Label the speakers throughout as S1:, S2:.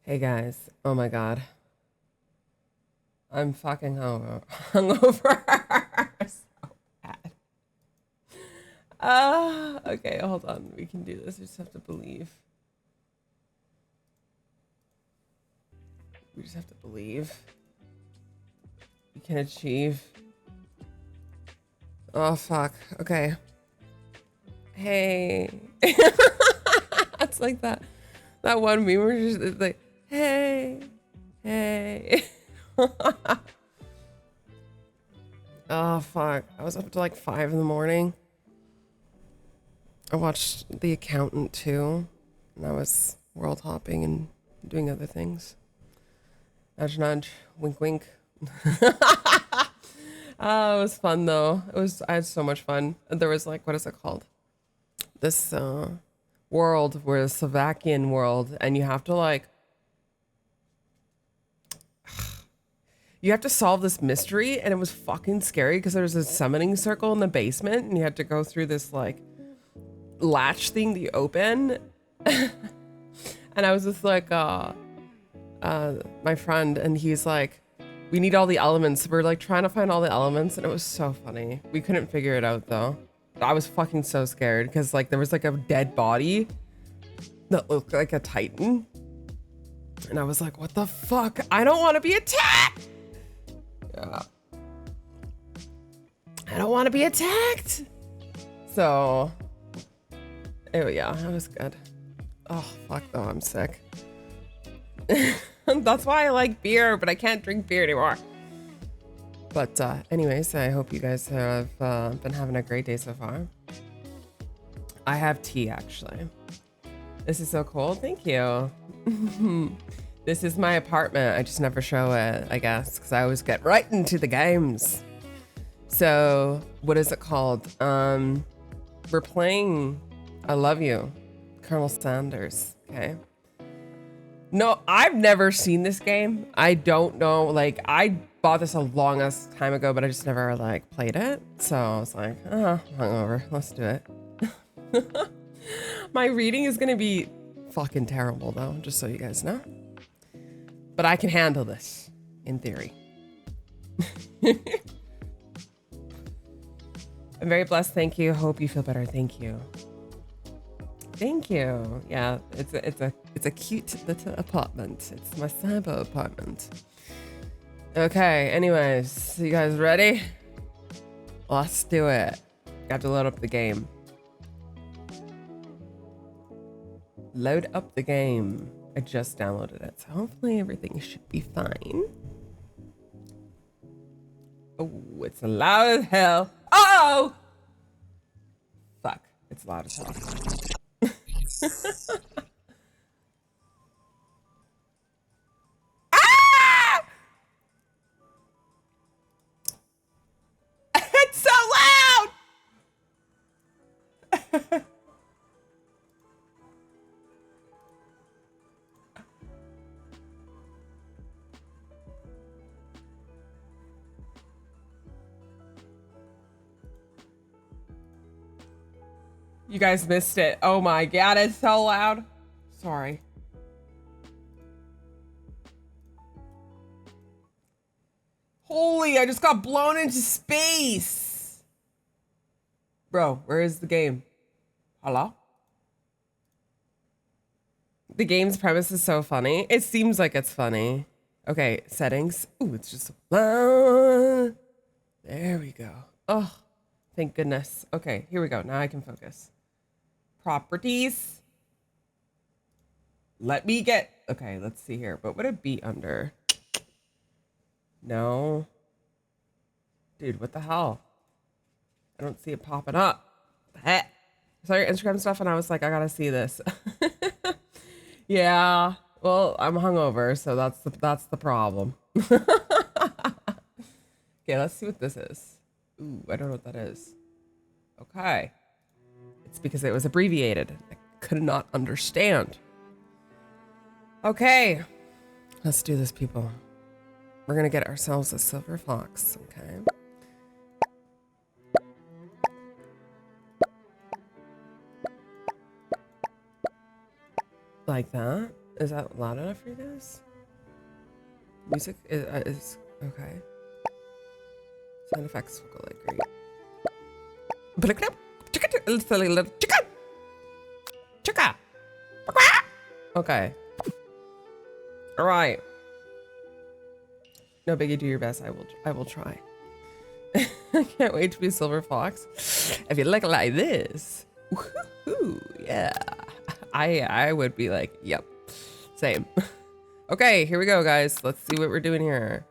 S1: Hey guys, oh my god. I'm fucking hungover. So bad. Okay, hold on. We can do this. We just have to believe. We just have to believe. We can achieve. Oh fuck. Okay. Hey. It's like that one meme where it's like, hey, hey. Oh fuck. I was up to like 5 in the morning. I watched The Accountant too, and I was world hopping and doing other things. Nudge nudge, wink wink. It was fun though. I had so much fun. There was like, what is it called? This world where the Slovakian world, and you have to solve this mystery, and it was fucking scary because there was a summoning circle in the basement, and you had to go through this like latch thing that you open. And I was just like, my friend, and he's like, we need all the elements. We're like trying to find all the elements, and it was so funny. We couldn't figure it out though. I was fucking so scared because like there was like a dead body that looked like a Titan. And I was like, what the fuck? I don't want to be attacked. Yeah. I don't want to be attacked. So, yeah, it was good. Oh, fuck though, I'm sick. That's why I like beer, but I can't drink beer anymore. But anyways, I hope you guys have been having a great day so far. I have tea, actually. This is so cool. Thank you. This is my apartment. I just never show it, I guess, because I always get right into the games. So, what is it called? We're playing I Love You, Colonel Sanders, okay? No, I've never seen this game. I don't know, like, I bought this a long ass time ago, but I just never, like, played it. So I was like, hungover, let's do it. My reading is gonna be fucking terrible, though, just so you guys know. But I can handle this, in theory. I'm very blessed, thank you. Hope you feel better, thank you. Thank you. Yeah, it's a cute little apartment. It's my cyber apartment. Okay, anyways, you guys ready? Let's do it. Got to load up the game. Load up the game. I just downloaded it, so hopefully everything should be fine. Oh, it's loud as hell. Oh! Fuck, it's loud as hell. Ah! It's so loud! You guys missed it. Oh my god, it's so loud. Sorry. Holy, I just got blown into space. Bro, where is the game? Hello? The game's premise is so funny. It seems like it's funny. Okay, settings. Ooh, it's just loud. There we go. Oh, thank goodness. Okay, here we go. Now I can focus. Properties. Let me get, okay, let's see here. What would it be under? No. Dude, what the hell? I don't see it popping up. What the heck? I saw your Instagram stuff and I was like, I gotta see this. Yeah. Well, I'm hungover, so that's the problem. Okay, let's see what this is. Ooh, I don't know what that is. Okay. It's because it was abbreviated. I could not understand. Okay. Let's do this, people. We're gonna get ourselves a silver fox, okay? Like that. Is that loud enough for you guys? Music is okay. Sound effects will go like great. Okay. All right. No biggie, do your best. I will try. I can't wait to be Silver Fox. If you look like this, woohoo, yeah. I would be like, yep, same. Okay, here we go, guys. Let's see what we're doing here.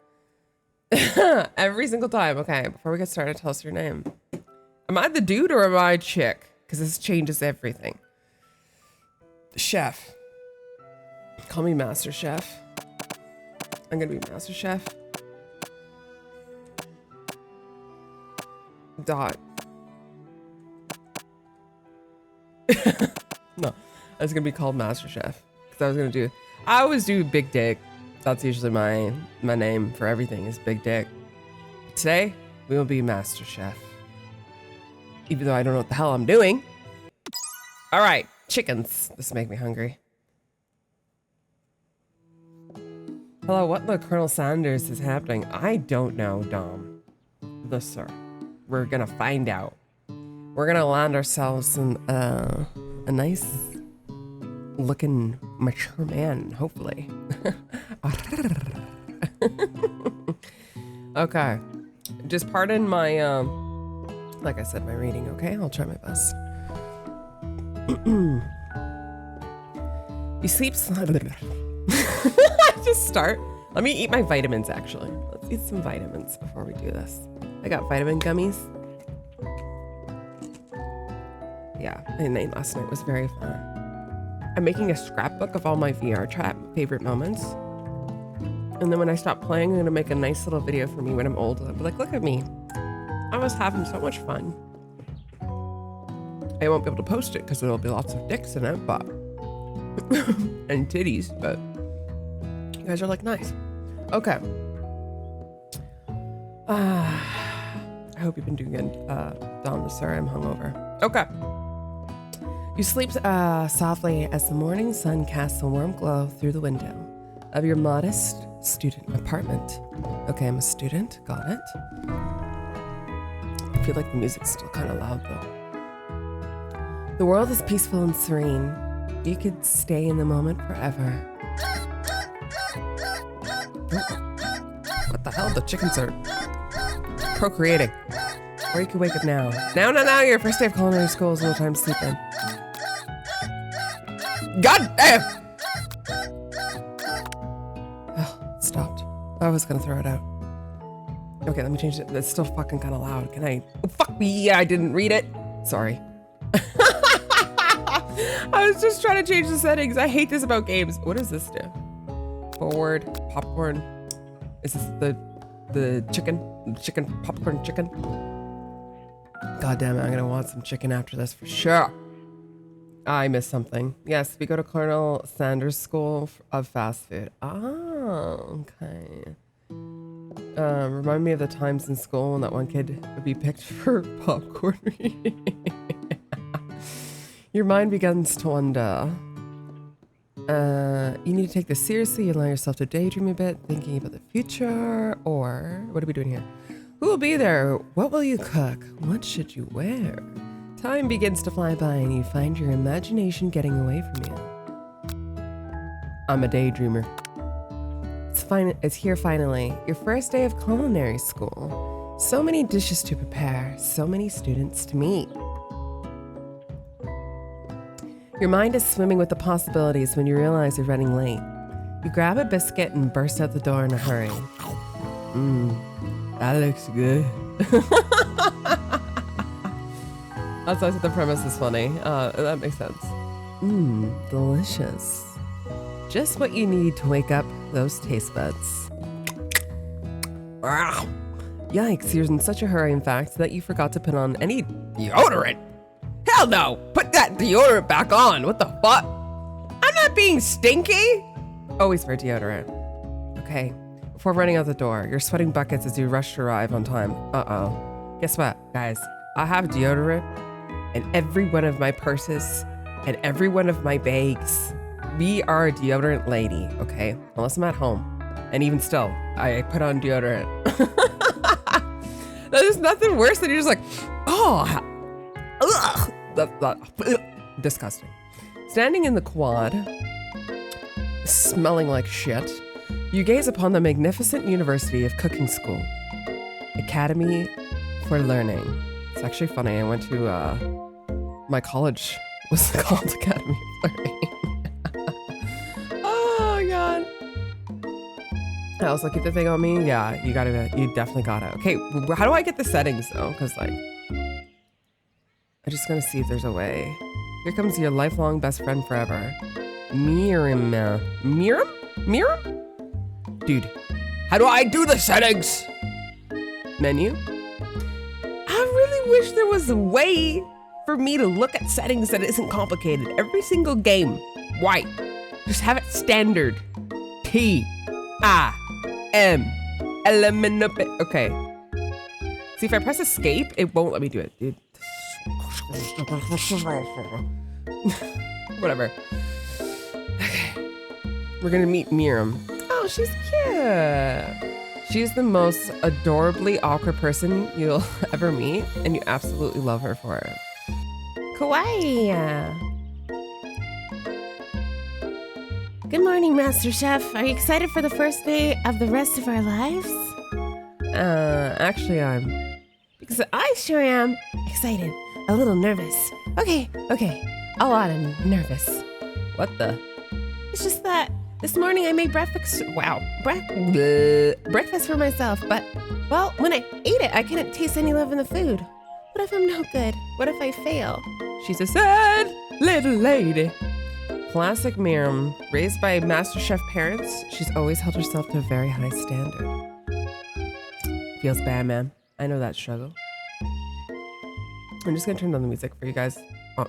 S1: Every single time. Okay, before we get started, tell us your name. Am I the dude or am I chick? Because this changes everything. Chef. Call me Master Chef. I'm gonna be Master Chef. Dot. No, I was gonna be called Master Chef because I always do Big Dick. That's usually my name for everything is Big Dick. Today we will be Master Chef, even though I don't know what the hell I'm doing. All right, chickens. This make me hungry. Hello, what the Colonel Sanders is happening? I don't know, Dom. The sir. We're gonna find out. We're gonna land ourselves in a nice looking mature man, hopefully. Okay. Just pardon my, like I said, my reading, okay? I'll try my best. You sleep just start. Let me eat my vitamins, actually. Let's eat some vitamins before we do this. I got vitamin gummies. Yeah, my night last night was very fun. I'm making a scrapbook of all my VR chat favorite moments. And then when I stop playing, I'm gonna make a nice little video for me when I'm old. I'll be like, look at me. I was having so much fun. I won't be able to post it because there'll be lots of dicks in it, but and titties, but you guys are like nice. Okay. I hope you've been doing good, Dom. Sorry, I'm hungover. Okay. You sleep softly as the morning sun casts a warm glow through the window of your modest student apartment. Okay, I'm a student. Got it. I feel like the music's still kind of loud, though. The world is peaceful and serene. You could stay in the moment forever. What the hell? The chickens are procreating. Or you can wake up now. Now, your first day of culinary school is no time sleeping. God damn! Oh, it stopped. I was gonna throw it out. Okay, let me change it. It's still fucking kind of loud. Can I? Oh, fuck me, yeah, I didn't read it. Sorry. I was just trying to change the settings. I hate this about games. What does this do? Forward, popcorn. Is this the chicken? Chicken, popcorn chicken? God damn it, I'm gonna want some chicken after this for sure. I missed something. Yes, we go to Colonel Sanders School of Fast Food. Oh, okay. Remind me of the times in school when that one kid would be picked for popcorn. Your mind begins to wonder. You need to take this seriously and allow yourself to daydream a bit, thinking about the future, or what are we doing here? Who will be there? What will you cook? What should you wear? Time begins to fly by and you find your imagination getting away from you. I'm a daydreamer. It's here finally. Your first day of culinary school. So many dishes to prepare, so many students to meet. Your mind is swimming with the possibilities when you realize you're running late. You grab a biscuit and burst out the door in a hurry. That looks good. That's why I said the premise is funny. That makes sense. Delicious. Just what you need to wake up those taste buds. Yikes, you're in such a hurry, in fact, that you forgot to put on any deodorant. Hell no! Put that deodorant back on! What the fuck? I'm not being stinky! Always wear deodorant. Okay, before running out the door, you're sweating buckets as you rush to arrive on time. Uh-oh. Guess what, guys? I have deodorant in every one of my purses and every one of my bags. we are a deodorant lady, okay? Unless I'm at home. And even still, I put on deodorant. There's nothing worse than you're just like, oh, ugh, ugh, disgusting. Standing in the quad, smelling like shit, you gaze upon the magnificent University of Cooking School, Academy for Learning. It's actually funny. I went to my college was called Academy of Learning. Oh God. I also keep the thing on me. Yeah, you definitely got it. Okay, how do I get the settings though? Because like, I'm just gonna see if there's a way. Here comes your lifelong best friend forever, Miriam. Miriam? Dude, how do I do the settings? Menu. I really wish there was a way for me to look at settings that isn't complicated. Every single game, why? Just have it standard. T-I-M. Okay. See, if I press escape, it won't let me do it, dude. Whatever. Okay. We're gonna meet Miriam. Oh, she's cute. She's the most adorably awkward person you'll ever meet, and you absolutely love her for it. Kawaii.
S2: Good morning, Master Chef. Are you excited for the first day of the rest of our lives?
S1: Actually, I'm.
S2: Because I sure am excited. A little nervous. Okay. A lot of nervous.
S1: What the?
S2: It's just that this morning I made breakfast. Wow. Breakfast for myself. But, well, when I ate it, I couldn't taste any love in the food. What if I'm no good? What if I fail?
S1: She's a sad little lady. Classic Miriam. Raised by Master Chef parents, she's always held herself to a very high standard. Feels bad, man. I know that struggle. I'm just gonna turn down the music for you guys,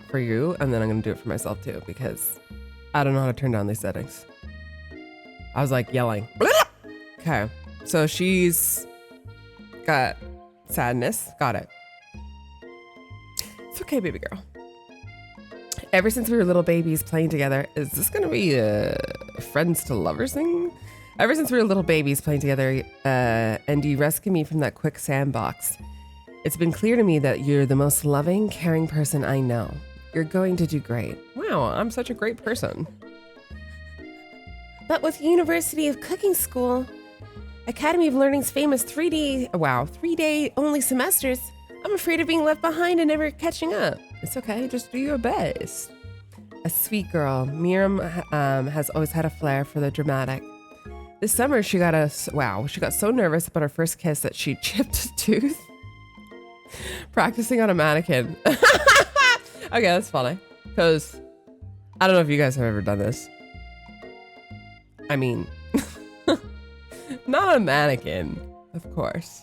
S1: for you, and then I'm gonna do it for myself too, because I don't know how to turn down these settings. I was like yelling. Okay, so she's got sadness. Got it. It's okay, baby girl. Ever since we were little babies playing together, is this gonna be a friends to lovers thing? Ever since we were little babies playing together, and you rescued me from that quicksand box, it's been clear to me that you're the most loving, caring person I know. You're going to do great. Wow, I'm such a great person.
S2: But with University of Cooking School, Academy of Learning's famous 3-day only semesters, I'm afraid of being left behind and never catching up.
S1: It's okay, just do your best. A sweet girl, Miriam has always had a flair for the dramatic. This summer, she got so nervous about her first kiss that she chipped a tooth, practicing on a mannequin. Okay, that's funny, because I don't know if you guys have ever done this. I mean, not a mannequin, of course.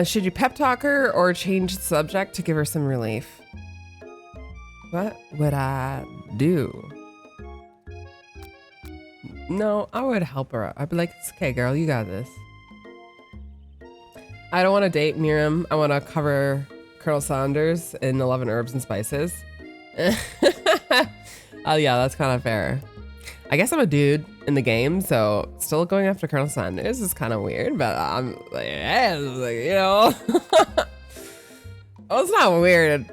S1: Should you pep talk her or change the subject to give her some relief? What would I do? No, I would help her. I'd be like, it's okay, girl, you got this. I don't want to date Miriam. I want to cover Colonel Sanders in 11 Herbs and Spices. Oh yeah, that's kind of fair. I guess I'm a dude in the game, so still going after Colonel Sanders is kind of weird, but I'm like, yeah, you know. Well, it's not weird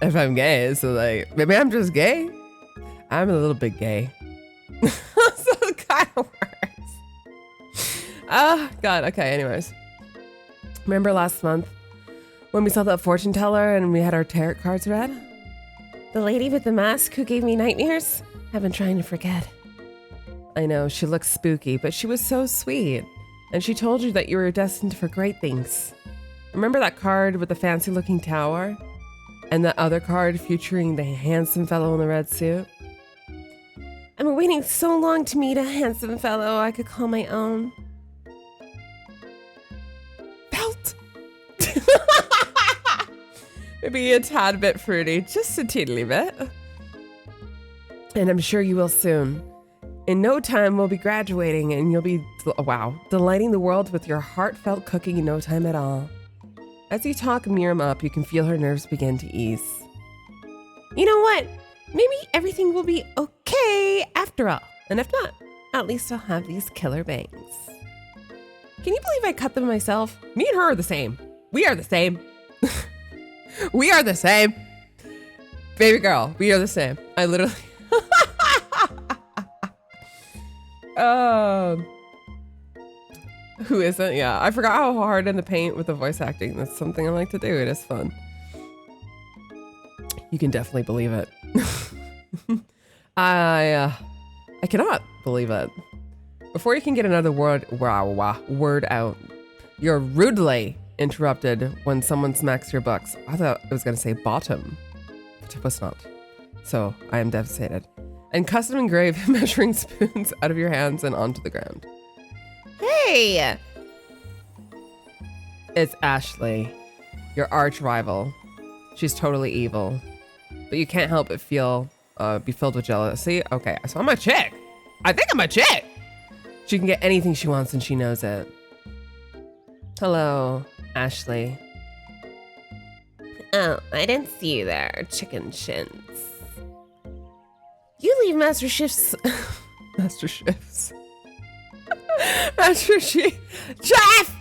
S1: if I'm gay, so like, maybe I'm just gay. I'm a little bit gay. So it kind of works. Oh, God. Okay, anyways. Remember last month when we saw that fortune teller and we had our tarot cards read?
S2: The lady with the mask who gave me nightmares? I've been trying to forget.
S1: I know, she looks spooky, but she was so sweet. And she told you that you were destined for great things. Remember that card with the fancy looking tower? And that other card featuring the handsome fellow in the red suit?
S2: I've been waiting so long to meet a handsome fellow I could call my own.
S1: Belt! Maybe a tad bit fruity, just a teeny bit. And I'm sure you will soon. In no time, we'll be graduating and you'll be, delighting the world with your heartfelt cooking in no time at all. As you talk Miriam up, you can feel her nerves begin to ease.
S2: You know what? Maybe everything will be okay after all. And if not, at least I'll have these killer bangs.
S1: Can you believe I cut them myself? Me and her are the same. We are the same. We are the same. Baby girl, we are the same. I literally... Who isn't? Yeah, I forgot how hard in the paint with the voice acting. That's something I like to do. It is fun. You can definitely believe it. I cannot believe it. Before you can get another word out, you're rudely interrupted when someone smacks your books. I thought I was going to say bottom, but it was not. So I am devastated. And custom engraved measuring spoons out of your hands and onto the ground.
S2: Hey!
S1: It's Ashley, your arch rival. She's totally evil, but you can't help but be filled with jealousy. Okay, so I'm a chick. I think I'm a chick. She can get anything she wants and she knows it. Hello, Ashley.
S2: Oh, I didn't see you there, chicken shins. You leave Master Shifts.
S1: Master Shifts. Master Chef!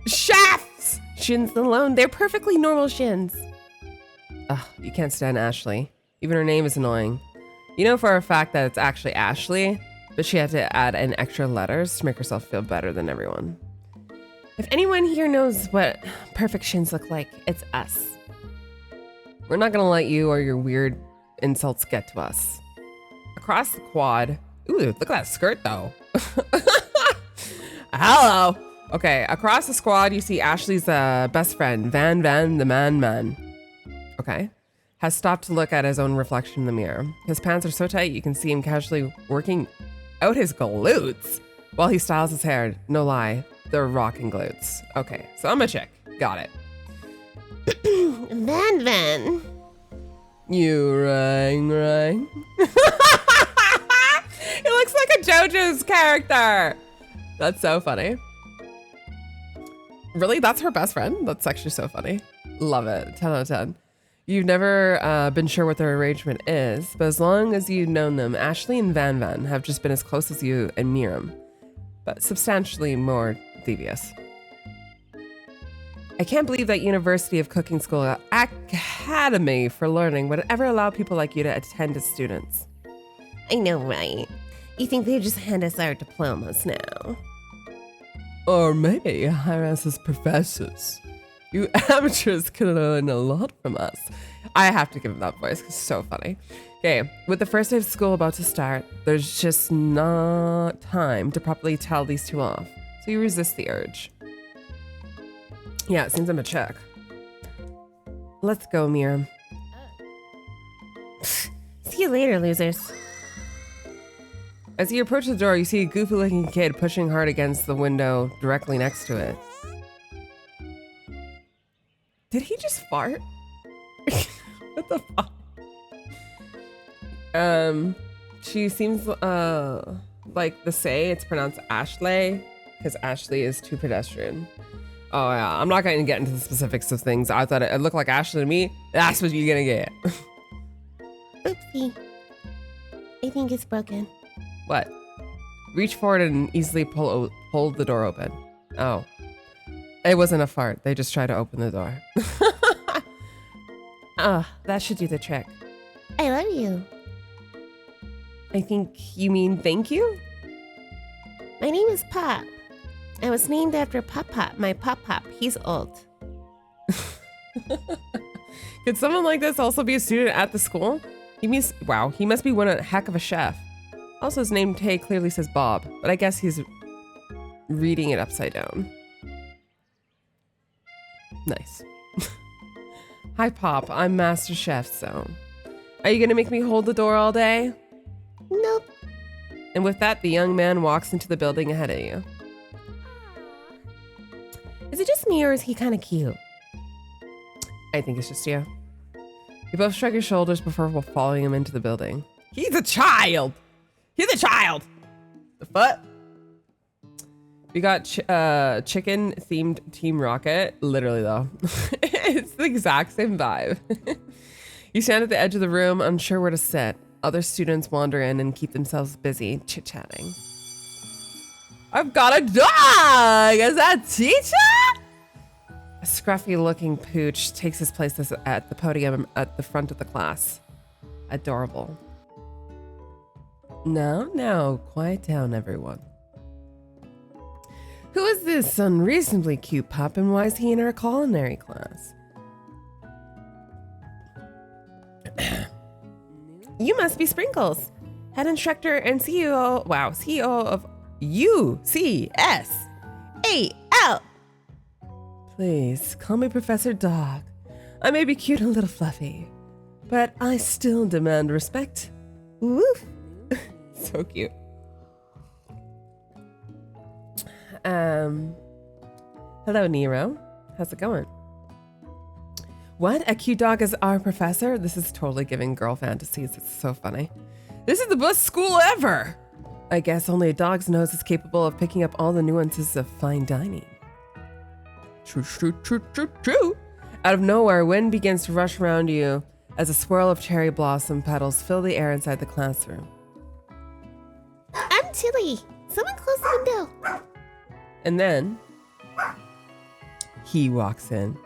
S1: Chefs!
S2: Shins alone, they're perfectly normal shins.
S1: Ugh, you can't stand Ashley. Even her name is annoying. You know for a fact that it's actually Ashley, but she had to add in extra letters to make herself feel better than everyone.
S2: If anyone here knows what perfect shins look like, it's us.
S1: We're not gonna let you or your weird insults get to us. Across the quad. Ooh, look at that skirt though. Hello. Okay, across the squad, you see Ashley's best friend, Van the man. Okay. Has stopped to look at his own reflection in the mirror. His pants are so tight, you can see him casually working out his glutes while he styles his hair. No lie, they're rocking glutes. Okay, so I'm a chick. Got it.
S2: Van.
S1: You rang. It looks like a JoJo's character. That's so funny. Really? That's her best friend? That's actually so funny. Love it. 10 out of 10. You've never been sure what their arrangement is, but as long as you've known them, Ashley and Van have just been as close as you and Miriam, but substantially more devious. I can't believe that University of Cooking School Academy for Learning would ever allow people like you to attend as students.
S2: I know, right? You think they just hand us our diplomas now?
S1: Or maybe hire us as professors. You amateurs can learn a lot from us. I have to give him that voice, 'cause it's so funny. Okay, with the first day of school about to start, there's just not time to properly tell these two off. So you resist the urge. Yeah, it seems I'm a chick. Let's go, Miriam.
S2: See you later, losers.
S1: As you approach the door, you see a goofy-looking kid pushing hard against the window directly next to it. Did he just fart? What the fuck? She seems like the say it's pronounced Ashley because Ashley is too pedestrian. Oh yeah, I'm not going to get into the specifics of things. I thought it looked like Ashley to me. That's what you're gonna get.
S2: Oopsie. I think it's broken.
S1: What? Reach forward and easily pull the door open. Oh. It wasn't a fart. They just tried to open the door. That should do the trick.
S2: I love you.
S1: I think you mean thank you?
S2: My name is Pop. I was named after Pop, my Pop. He's old.
S1: Could someone like this also be a student at the school? He must be one heck of a chef. Also, his name tag clearly says Bob, but I guess he's reading it upside down. Nice. Hi, Pop. I'm Master Chef, so... Are you gonna make me hold the door all day?
S2: Nope.
S1: And with that, the young man walks into the building ahead of you.
S2: Is it just me or is he kind of cute?
S1: I think it's just you. You both shrug your shoulders before following him into the building. He's a child! He's a child! The fuck? We got chicken-themed Team Rocket. Literally, though. It's the exact same vibe. You stand at the edge of the room, unsure where to sit. Other students wander in and keep themselves busy chit-chatting. I've got a dog! Is that teacher? A scruffy-looking pooch takes his place at the podium at the front of the class. Adorable. Now, quiet down, everyone. Who is this unreasonably cute pup, and why is he in our culinary class?
S2: You must be Sprinkles, head instructor and CEO of UCSAL.
S1: Please, call me Professor Dog. I may be cute and a little fluffy, but I still demand respect. Woof. So cute. Hello, Nero. How's it going? What? A cute dog is our professor? This is totally giving girl fantasies. It's so funny. This is the best school ever. I guess only a dog's nose is capable of picking up all the nuances of fine dining. True. Out of nowhere, wind begins to rush around you as a swirl of cherry blossom petals fill the air inside the classroom.
S2: I'm chilly. Someone close the window.
S1: And then he walks in.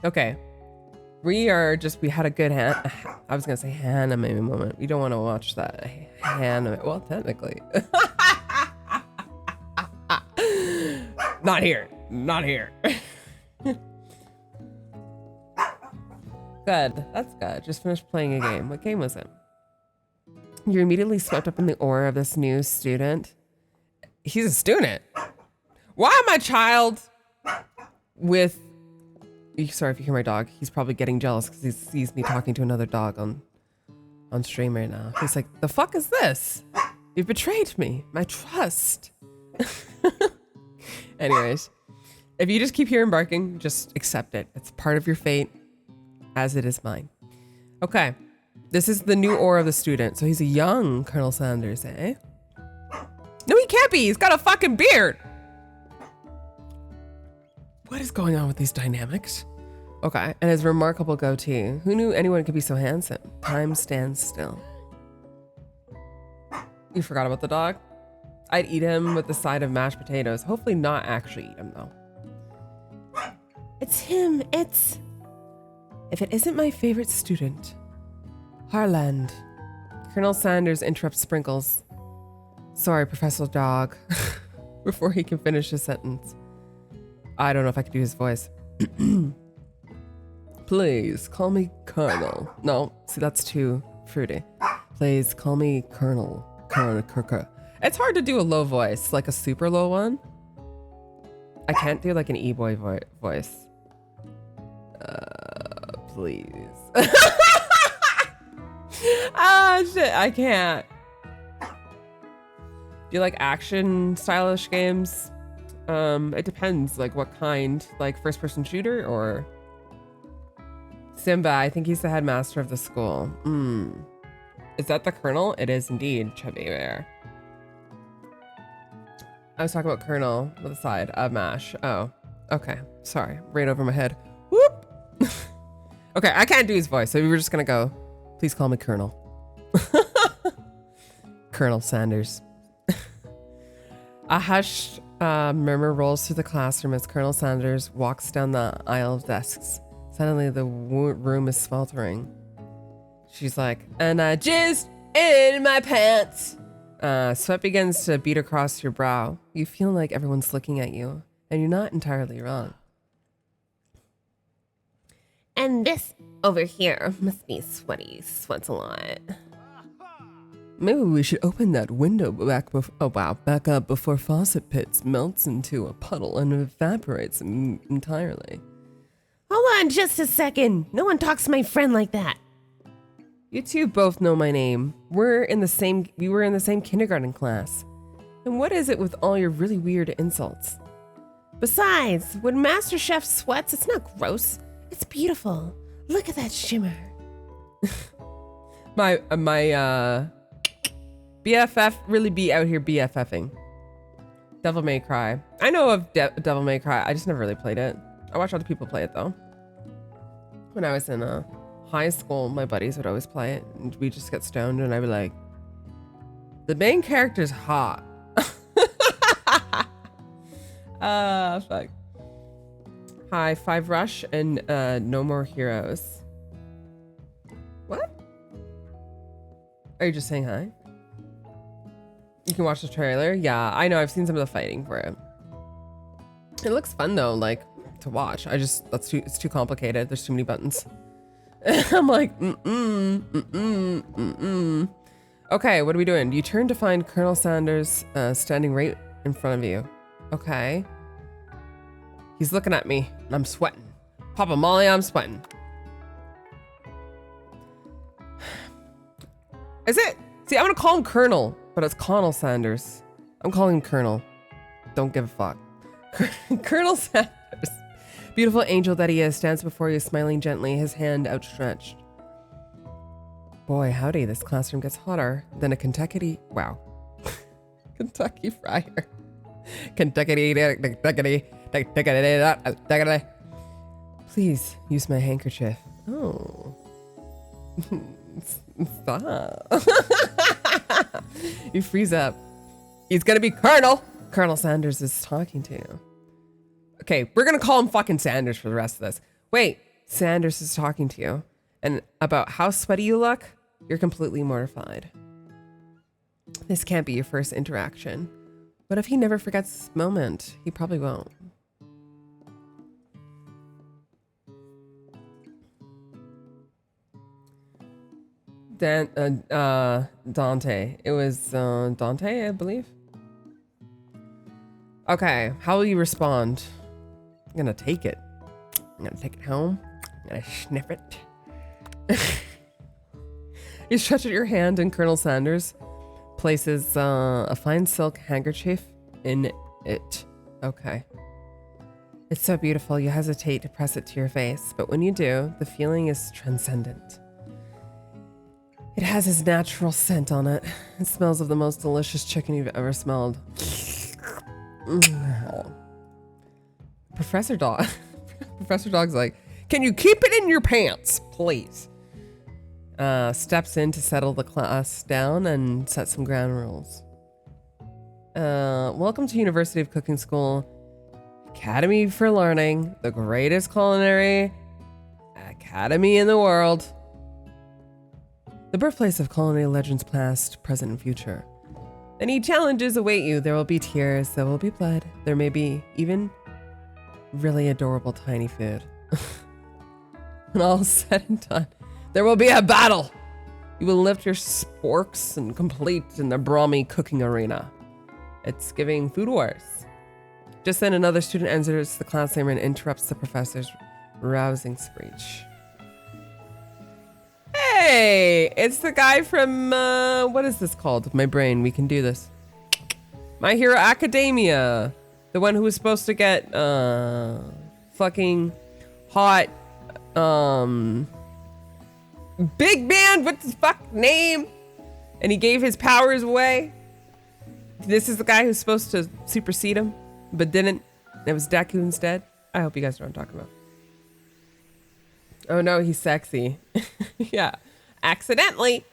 S1: Okay. We had a good I was gonna say anime moment. We don't want to watch that anime. Well, technically. Not here. Good. That's good. Just finished playing a game. What game was it? You're immediately swept up in the aura of this new student. He's a student. Why am I child with... Sorry if you hear my dog. He's probably getting jealous because he sees me talking to another dog on stream right now. He's like, the fuck is this? You've betrayed me. My trust. Anyways, if you just keep hearing barking, just accept it. It's part of your fate, as it is mine. Okay. This is the new aura of the student. So he's a young Colonel Sanders, eh? No, he can't be. He's got a fucking beard. What is going on with these dynamics? Okay. And his remarkable goatee. Who knew anyone could be so handsome? Time stands still. You forgot about the dog? I'd eat him with the side of mashed potatoes. Hopefully not actually eat him, though.
S2: It's him.
S1: If it isn't my favorite student, Harland. Colonel Sanders interrupts Sprinkles. Sorry, Professor Dog. Before he can finish his sentence. I don't know if I can do his voice. Please, call me Colonel. No, see, that's too fruity. Please, call me Colonel. It's hard to do a low voice, like a super low one. I can't do like an e-boy voice. Please. Ah, shit, I can't. Do you like action stylish games? It depends, like what kind, like first person shooter or Simba. I think he's the headmaster of the school. Is that the Colonel? It is indeed, Chubby Bear. I was talking about Colonel with a side of MASH. Oh, okay. Sorry, right over my head. Whoop. Okay, I can't do his voice, so we were just gonna go. Please call me Colonel. Colonel Sanders. A hushed murmur rolls through the classroom as Colonel Sanders walks down the aisle of desks. Suddenly, the room is sweltering. She's like, and I jizzed in my pants. Sweat begins to beat across your brow. You feel like everyone's looking at you, and you're not entirely wrong.
S2: And this over here must be sweaty. Sweats a lot.
S1: Maybe we should open that window back up before faucet pits melts into a puddle and evaporates entirely.
S2: Hold on just a second. No one talks to my friend like that.
S1: You two both know my name. We were in the same kindergarten class. And what is it with all your really weird insults?
S2: Besides, when Master Chef sweats, it's not gross. It's beautiful. Look at that shimmer.
S1: my BFF really be out here BFFing. Devil May Cry. I know of Devil May Cry. I just never really played it. I watch other people play it though. When I was in high school, my buddies would always play it, and we just get stoned, and I'd be like, "The main character's hot." Fuck. Hi, 5 Rush and No More Heroes. What? Are you just saying hi? You can watch the trailer. Yeah, I know. I've seen some of the fighting for it. It looks fun though, like to watch. It's too complicated. There's too many buttons. I'm like, Okay, what are we doing? You turn to find Colonel Sanders standing right in front of you. Okay. He's looking at me and I'm sweating. Papa Molly, I'm sweating. Is it? See, I'm gonna call him Colonel, but it's Colonel Sanders. I'm calling him Colonel. Don't give a fuck. Colonel Sanders. Beautiful angel that he is, stands before you smiling gently, his hand outstretched. Boy, howdy, this classroom gets hotter than a Kentucky, wow. Kentucky Friar. Kentucky. Please use my handkerchief. Oh. Stop. You freeze up. He's gonna be Colonel. Colonel Sanders is talking to you. Okay, we're gonna call him fucking Sanders for the rest of this. Wait, Sanders is talking to you. And about how sweaty you look, you're completely mortified. This can't be your first interaction. What if he never forgets this moment? He probably won't. Dante. It was Dante, I believe. Okay, how will you respond? I'm gonna take it. I'm gonna take it home. I'm gonna sniff it. You stretch out your hand and Colonel Sanders places a fine silk handkerchief in it. Okay. It's so beautiful, you hesitate to press it to your face, but when you do, the feeling is transcendent. It has his natural scent on it. It smells of the most delicious chicken you've ever smelled. Professor Dog's like, can you keep it in your pants, please? Steps in to settle the class down and set some ground rules. Welcome to University of Cooking School, Academy for Learning, the greatest culinary academy in the world. The birthplace of culinary legends past, present, and future. Many challenges await you. There will be tears, there will be blood, there may be even really adorable tiny food. When all is said and done, there will be a battle. You will lift your sporks and complete in the Brahmi cooking arena. It's giving food wars. Just then another student enters the classroom and interrupts the professor's rousing speech. Hey, it's the guy from, what is this called? My brain, we can do this. My Hero Academia. The one who was supposed to get, fucking hot, big man, what's his fuck name? And he gave his powers away. This is the guy who's supposed to supersede him, but didn't. It was Deku instead. I hope you guys know what I'm talking about. Oh no, he's sexy. Yeah, accidentally.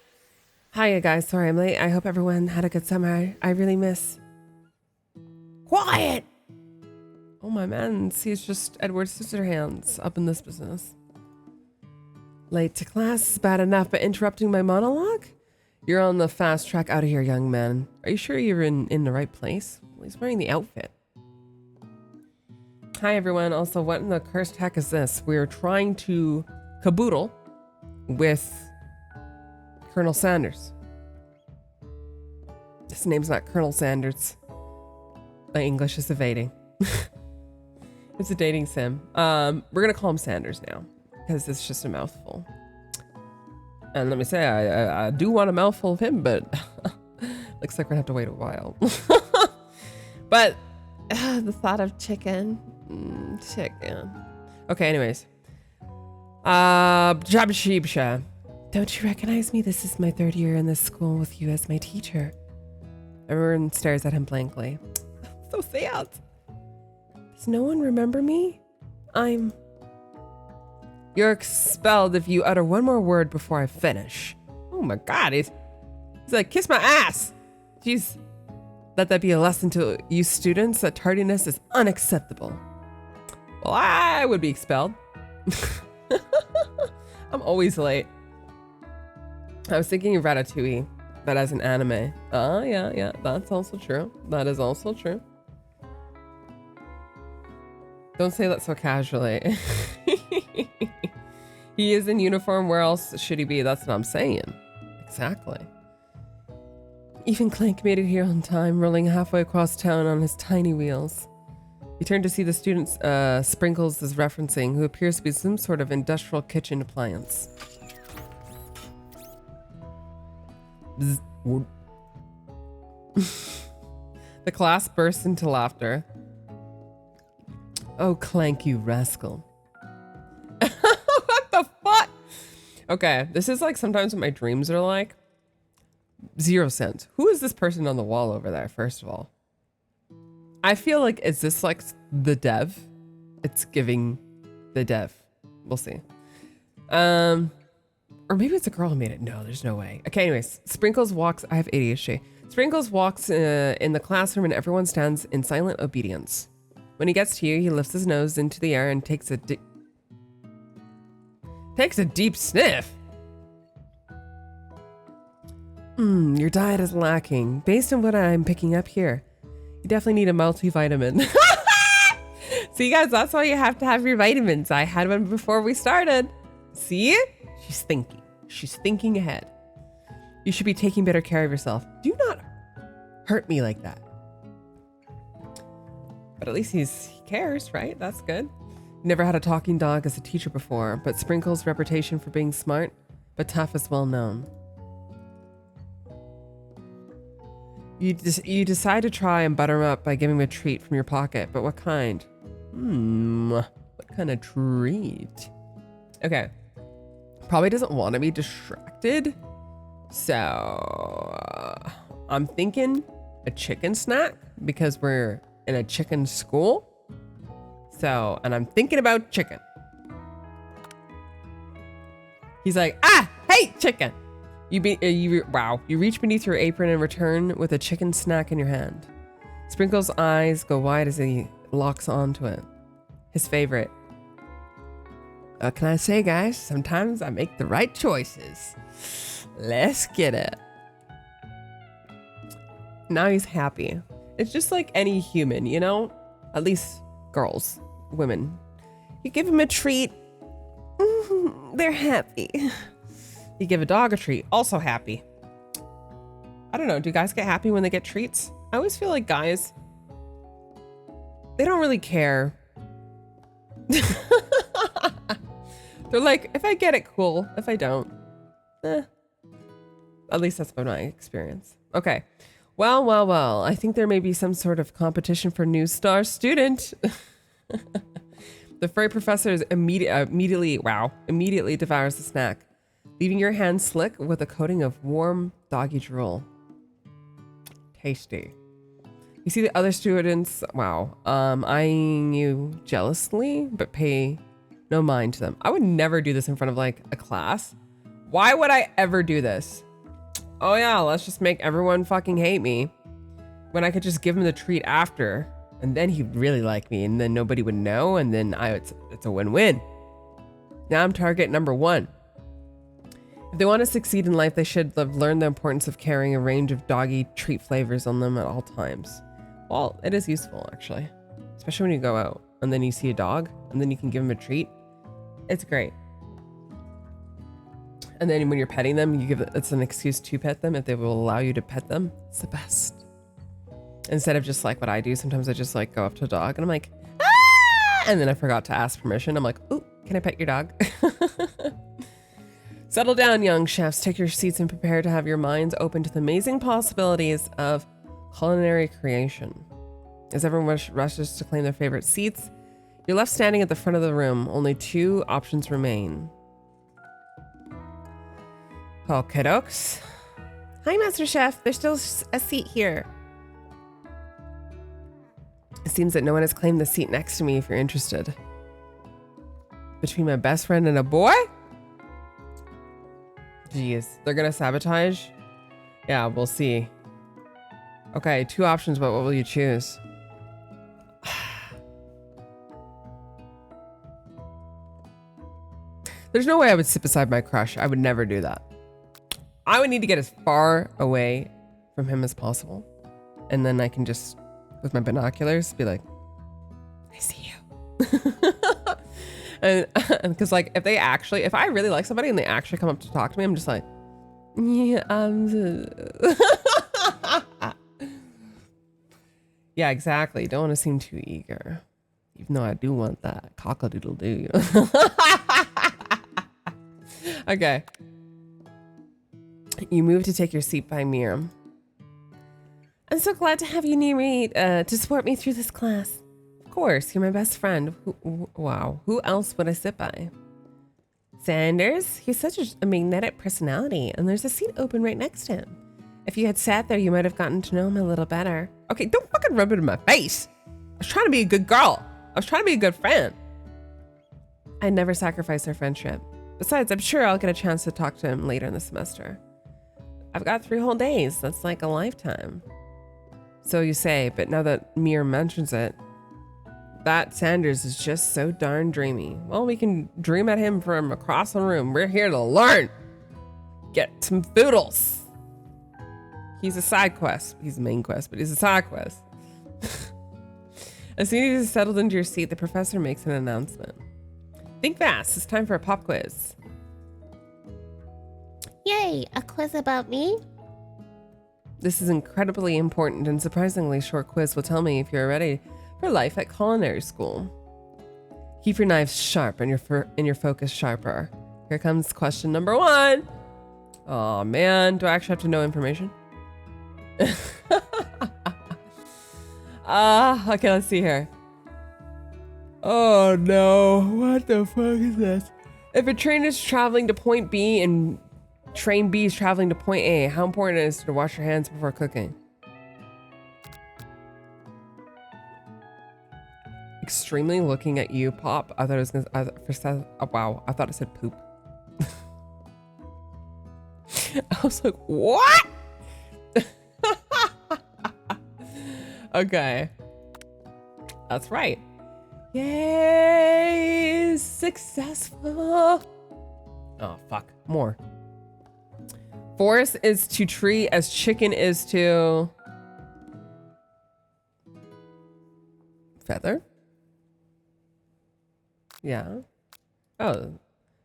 S1: Hiya guys, sorry I'm late. I hope everyone had a good summer. I really miss. Quiet! Oh my man, he's just Edward Scissorhands up in this business. Late to class is bad enough, but interrupting my monologue? You're on the fast track out of here, young man. Are you sure you're in the right place? Well, he's wearing the outfit. Hi everyone. Also, what in the cursed heck is this? We're trying to caboodle with Colonel Sanders. His name's not Colonel Sanders. My English is evading. It's a dating sim. We're gonna call him Sanders now because it's just a mouthful. And let me say, I do want a mouthful of him, but looks like we're gonna have to wait a while. But the thought of chicken. Chicken. Okay, anyways. Jabshibsha. Don't you recognize me? This is my 3rd year in this school with you as my teacher. Everyone stares at him blankly. so sad.
S2: Does no one remember me?
S1: You're expelled if you utter one more word before I finish. Oh my God, he's like, kiss my ass. Jeez. Let that be a lesson to you students that tardiness is unacceptable. Well, I would be expelled. I'm always late. I was thinking of Ratatouille, but as an anime. Oh, yeah, that's also true. That is also true. Don't say that so casually. He is in uniform. Where else should he be? That's what I'm saying. Exactly. Even Clank made it here on time, rolling halfway across town on his tiny wheels. He turned to see the student Sprinkles is referencing, who appears to be some sort of industrial kitchen appliance. The class bursts into laughter. Oh, Clank, you rascal. What the fuck? Okay, this is like sometimes what my dreams are like. 0 cents. Who is this person on the wall over there, first of all? I feel like, is this like the dev? It's giving the dev. We'll see. Or maybe it's a girl who made it. No, there's no way. Okay, anyways. Sprinkles walks. I have ADHD. Sprinkles walks in the classroom and everyone stands in silent obedience. When he gets to you, he lifts his nose into the air and takes a deep sniff. Your diet is lacking. Based on what I'm picking up here, you definitely need a multivitamin. See, guys, that's why you have to have your vitamins. I had one before we started. See? She's thinking. She's thinking ahead. You should be taking better care of yourself. Do not hurt me like that. But at least he cares, right? That's good. Never had a talking dog as a teacher before, but Sprinkle's reputation for being smart but tough is well known. You decide to try and butter him up by giving him a treat from your pocket, but what kind? What kind of treat? Okay. Probably doesn't want to be distracted. So I'm thinking a chicken snack because we're in a chicken school. So, and I'm thinking about chicken. He's like, hey, chicken. You reach beneath your apron and return with a chicken snack in your hand. Sprinkle's eyes go wide as he locks onto it. His favorite. Can I say, guys, sometimes I make the right choices. Let's get it. Now he's happy. It's just like any human, you know? At least girls, women. You give them a treat, they're happy. You give a dog a treat, also happy. I don't know, do guys get happy when they get treats? I always feel like guys, they don't really care. They're like, if I get it, cool. If I don't, At least that's been my experience. Okay. Well. I think there may be some sort of competition for new star student. The furry professor is immediately devours the snack, leaving your hand slick with a coating of warm doggy drool. Tasty. You see the other students, eyeing you jealously, but pay no mind to them. I would never do this in front of like a class. Why would I ever do this? Oh yeah, let's just make everyone fucking hate me when I could just give him the treat after, and then he'd really like me, and then nobody would know, and then it's a win-win. Now I'm target number 1. If they want to succeed in life, they should have learned the importance of carrying a range of doggy treat flavors on them at all times. Well, it is useful actually, especially when you go out and then you see a dog and then you can give them a treat. It's great. And then when you're petting them, it's an excuse to pet them if they will allow you to pet them. It's the best. Instead of just like what I do, sometimes I just like go up to a dog and I'm like, ah! And then I forgot to ask permission. I'm like, ooh, can I pet your dog? Settle down, young chefs. Take your seats and prepare to have your minds open to the amazing possibilities of culinary creation. As everyone rushes to claim their favorite seats, you're left standing at the front of the room. Only 2 options remain. Okay, dokes.
S2: Hi, Master Chef. There's still a seat here.
S1: seems that no one has claimed the seat next to me if you're interested. Between my best friend and a boy? Jeez, they're gonna sabotage? Yeah, we'll see. Okay, 2 options, but what will you choose? There's no way I would sit beside my crush. I would never do that. I would need to get as far away from him as possible. And then I can just, with my binoculars, be like, I see you. And because like, if I really like somebody and they actually come up to talk to me, I'm just like, yeah, yeah, exactly. Don't want to seem too eager. Even though I do want that cock-a-doodle-doo. Okay. You move to take your seat by Miriam. I'm so glad to have you near me to support me through this class. Of course, you're my best friend. Wow. Who else would I sit by? Sanders, he's such a magnetic personality, and there's a seat open right next to him. If you had sat there, you might have gotten to know him a little better. Okay, don't fucking rub it in my face. I was trying to be a good girl. I was trying to be a good friend. I'd never sacrifice our friendship. Besides, I'm sure I'll get a chance to talk to him later in the semester. I've got 3 whole days. That's like a lifetime. So you say, but now that Mir mentions it, that Sanders is just so darn dreamy. Well, we can dream at him from across the room. We're here to learn. Get some foodles. He's a side quest. He's a main quest, but he's a side quest. As soon as you've settled into your seat, the professor makes an announcement. Think fast. It's time for a pop quiz.
S2: Yay, a quiz about me?
S1: This is incredibly important and surprisingly short quiz will tell me if you're ready for life at culinary school. Keep your knives sharp and your focus sharper. Here comes question number 1. Oh man, do I actually have to know information? Okay, let's see here. Oh no, what the fuck is this? If a train is traveling to point B and train B is traveling to point A, how important is it to wash your hands before cooking? Extremely looking at you, Pop. I thought it was gonna, wow, I thought it said poop. I was like, what? Okay. That's right. Yay! Successful. Oh, fuck. More. Forest is to tree as chicken is to feather. Yeah. Oh,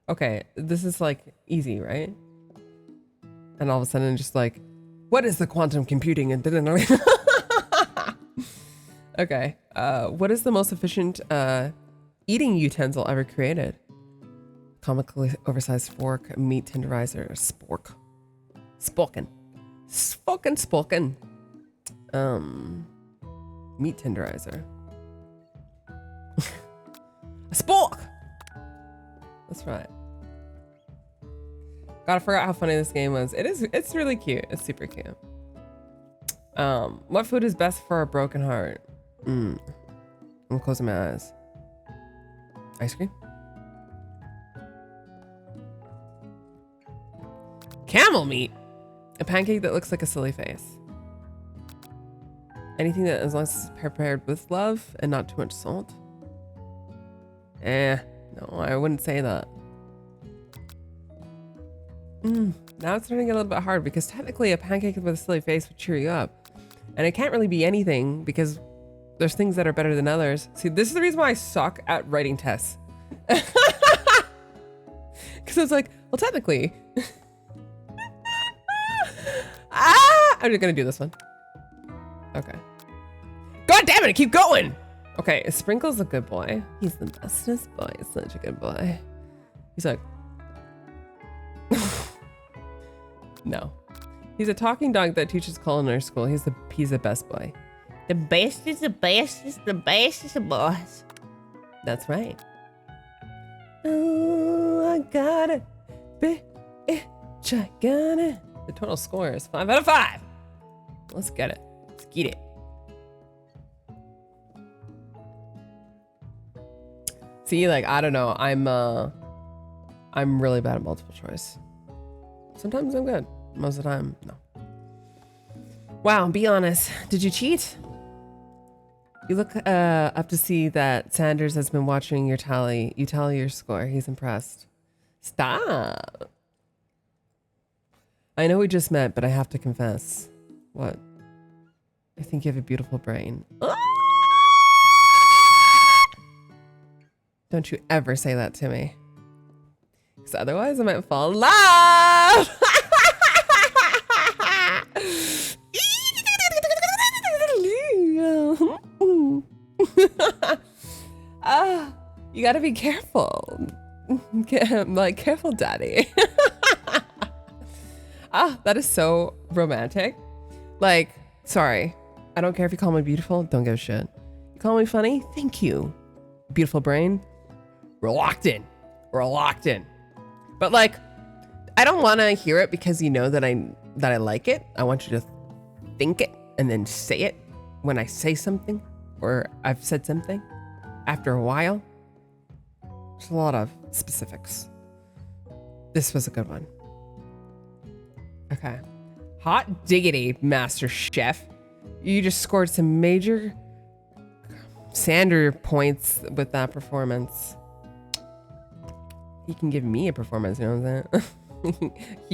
S1: okay. This is like easy, right? And all of a sudden just like, what is the quantum computing? And okay. What is the most efficient eating utensil ever created? Comically oversized fork, meat tenderizer, spork. Spoken. Meat tenderizer. A spork! That's right. Gotta figure out how funny this game was. It's really cute. It's super cute. What food is best for a broken heart? I'm closing my eyes. Ice cream? Camel meat! A pancake that looks like a silly face. Anything that, as long as it's prepared with love and not too much salt. No, I wouldn't say that. Now it's starting to get a little bit hard because technically a pancake with a silly face would cheer you up. And it can't really be anything because there's things that are better than others. See, this is the reason why I suck at writing tests. Because I was like, well, technically. I'm just gonna do this one. Okay. God damn it, keep going! Okay, Sprinkle's a good boy. He's the bestest boy. He's such a good boy. He's like... No. He's a talking dog that teaches culinary school. He's the best boy.
S2: The best is the best is the best is the boss.
S1: That's right. Oh, I got it. Bitch, I got it. The total score is 5 out of 5. Let's get it. Let's get it. See, like, I don't know. I'm really bad at multiple choice. Sometimes I'm good. Most of the time, no. Wow, be honest. Did you cheat? You look up to see that Sanders has been watching your tally. You tally your score. He's impressed. Stop. I know we just met, but I have to confess. What? I think you have a beautiful brain. Don't you ever say that to me. Because otherwise I might fall in love. You gotta be careful. Like, careful, daddy. That is so romantic. Like, sorry. I don't care if you call me beautiful. Don't give a shit. You call me funny? Thank you. Beautiful brain? We're locked in. We're locked in. But like, I don't want to hear it because you know that I like it. I want you to think it and then say it when I say something or I've said something after a while. There's a lot of specifics. This was a good one. Okay. Hot diggity, Master Chef. You just scored some major Sander points with that performance. He can give me a performance, you know what I'm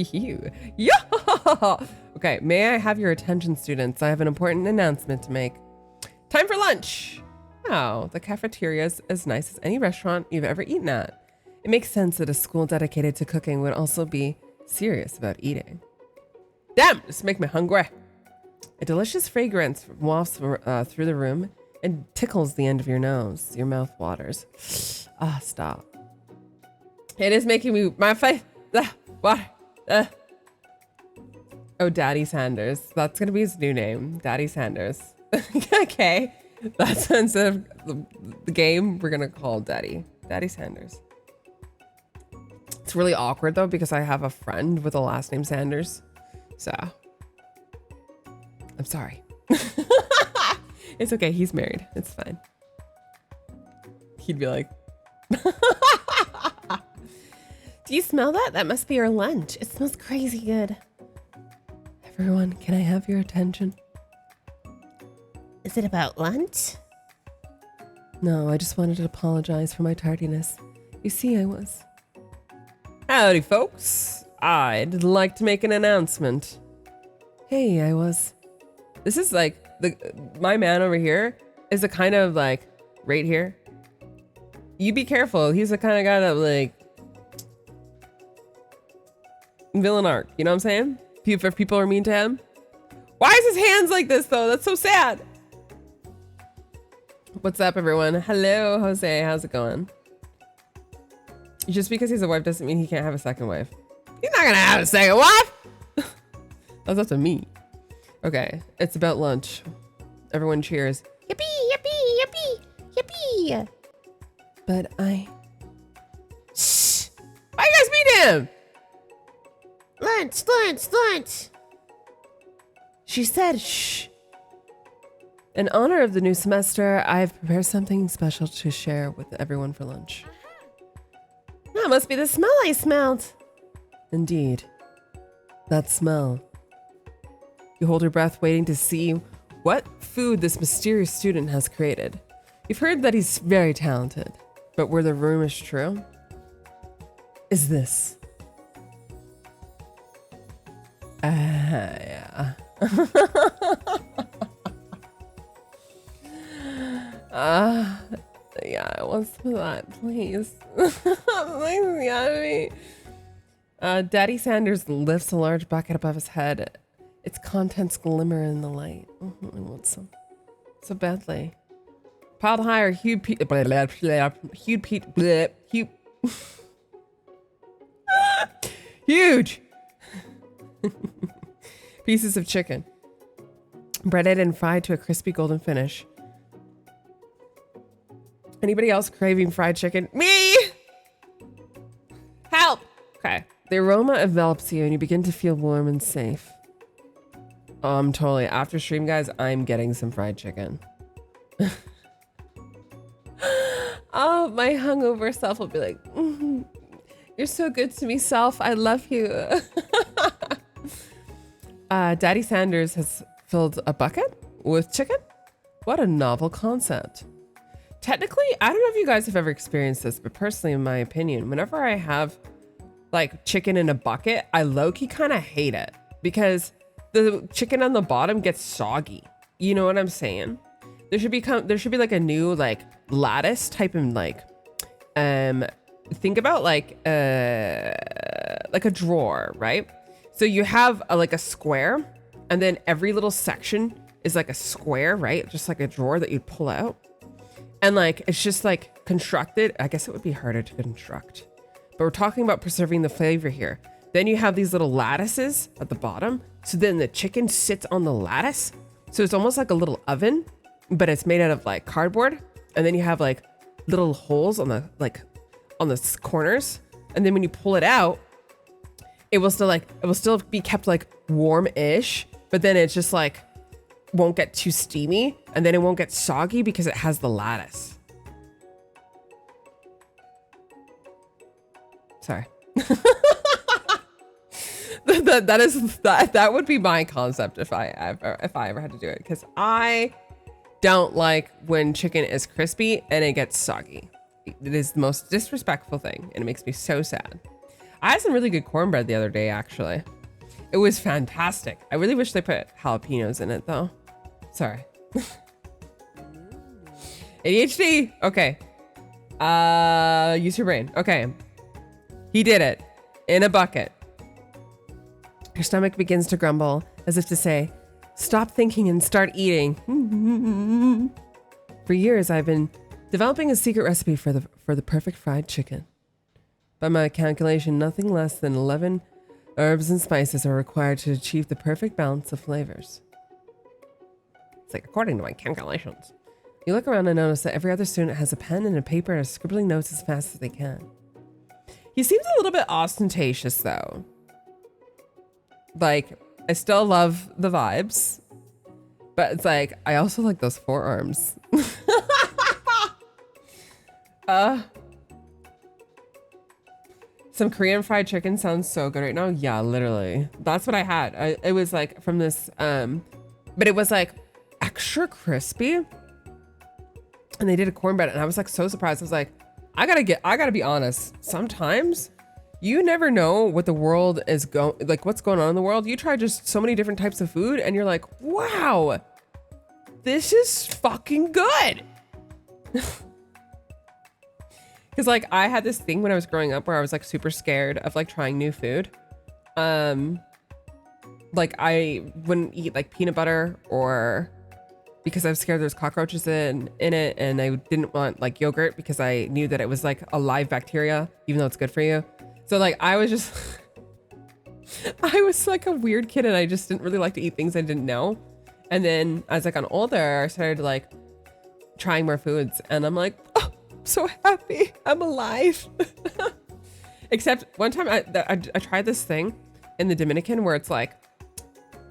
S1: saying? Yeah. Okay, may I have your attention, students? I have an important announcement to make. Time for lunch. Wow, the cafeteria is as nice as any restaurant you've ever eaten at. It makes sense that a school dedicated to cooking would also be serious about eating. Damn, this makes me hungry. A delicious fragrance wafts through the room and tickles the end of your nose. Your mouth waters. Stop. It is making me, my face, what? Oh, Daddy Sanders. That's gonna be his new name, Daddy Sanders. Okay, that's instead of the game, we're gonna call Daddy Sanders. It's really awkward though, because I have a friend with a last name Sanders. So, I'm sorry. It's okay, he's married. It's fine. He'd be like,
S2: Do you smell that? That must be your lunch. It smells crazy good.
S1: everyone, can I have your attention?
S2: Is it about lunch?
S1: No, I just wanted to apologize for my tardiness. You see, I was. Howdy, folks. I'd like to make an announcement. Hey, I was. This is like, my man over here is the kind of like, right here. You be careful. He's the kind of guy that like, villain arc, you know what I'm saying? If people are mean to him. Why is his hands like this though? That's so sad. What's up, everyone? Hello, Jose. How's it going? Just because he's a wife doesn't mean he can't have a second wife. He's not gonna have a second wife. That's up to me. Okay, it's about lunch. Everyone cheers.
S2: Yippee, yippee, yippee, yippee.
S1: But Shh. Why you guys meet him?
S2: Lunch, lunch, lunch.
S1: She said shh. In honor of the new semester, I've prepared something special to share with everyone for lunch.
S2: That must be the smell I smelled.
S1: Indeed. That smell. You hold your breath waiting to see what food this mysterious student has created. You've heard that he's very talented, but were the rumors true? Is this? Yeah. Yeah, I want some of that, please. Please, yummy. Daddy Sanders lifts a large bucket above his head. Its contents glimmer in the light. I want some. So badly. Piled higher, huge huge pieces of chicken, breaded and fried to a crispy golden finish. Anybody else craving fried chicken? Me! Help! Okay. The aroma envelops you and you begin to feel warm and safe. Totally. After stream, guys, I'm getting some fried chicken. my hungover self will be like, you're so good to me, self. I love you. Daddy Sanders has filled a bucket with chicken. What a novel concept. Technically, I don't know if you guys have ever experienced this, but personally, in my opinion, whenever I have like chicken in a bucket, I low-key kind of hate it because the chicken on the bottom gets soggy. You know what I'm saying? There should be like a new like lattice type of like, think about like a drawer, right? So you have like a square, and then every little section is like a square, right? Just like a drawer that you'd pull out. And like, it's just like constructed. I guess it would be harder to construct, but we're talking about preserving the flavor here. Then you have these little lattices at the bottom. So then the chicken sits on the lattice. So it's almost like a little oven, but it's made out of like cardboard. And then you have like little holes on the corners. And then when you pull it out, it will still be kept like warm-ish, but then it's just like won't get too steamy, and then it won't get soggy because it has the lattice. Sorry. that would be my concept if I ever had to do it, because I don't like when chicken is crispy and it gets soggy. It is the most disrespectful thing, and it makes me so sad. I had some really good cornbread the other day, actually. It was fantastic. I really wish they put jalapenos in it, though. Sorry. ADHD. Okay. Use your brain. Okay. He did it in a bucket. Your stomach begins to grumble as if to say, stop thinking and start eating. For years, I've been developing a secret recipe for the perfect fried chicken. By my calculation, nothing less than 11 herbs and spices are required to achieve the perfect balance of flavors. It's like, according to my calculations. You look around and notice that every other student has a pen and a paper and are scribbling notes as fast as they can. He seems a little bit ostentatious, though. Like, I still love the vibes, but it's like, I also like those forearms. Some Korean fried chicken sounds so good right now. Yeah, literally. That's what I had. It was like from this, but it was like extra crispy. And they did a cornbread, and I was like so surprised. I was like, I gotta be honest. Sometimes you never know what the world is what's going on in the world. You try just so many different types of food, and you're like, wow, this is fucking good. Because like I had this thing when I was growing up where I was like super scared of like trying new food. Like I wouldn't eat like peanut butter, or because I was scared there's cockroaches in it, and I didn't want like yogurt because I knew that it was like a live bacteria, even though it's good for you. So like I was just, I was like a weird kid, and I just didn't really like to eat things I didn't know. And then as I got older, I started like trying more foods, and I'm like, oh, I'm so happy I'm alive. Except one time I tried this thing in the Dominican where it's like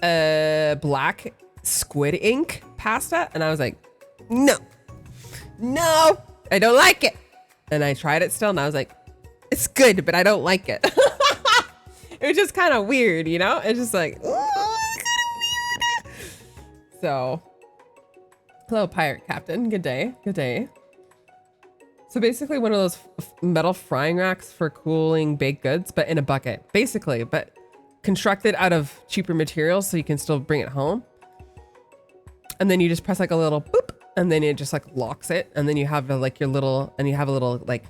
S1: black squid ink pasta, and I was like, no, I don't like it. And I tried it still, and I was like, it's good, but I don't like it. It was just kind of weird, you know? It's just like, oh, it's kind of weird. So, hello, pirate captain. Good day. Good day. So basically one of those metal frying racks for cooling baked goods, but in a bucket, basically, but constructed out of cheaper materials so you can still bring it home. And then you just press like a little boop, and then it just like locks it. And then you have like your little, and you have a little like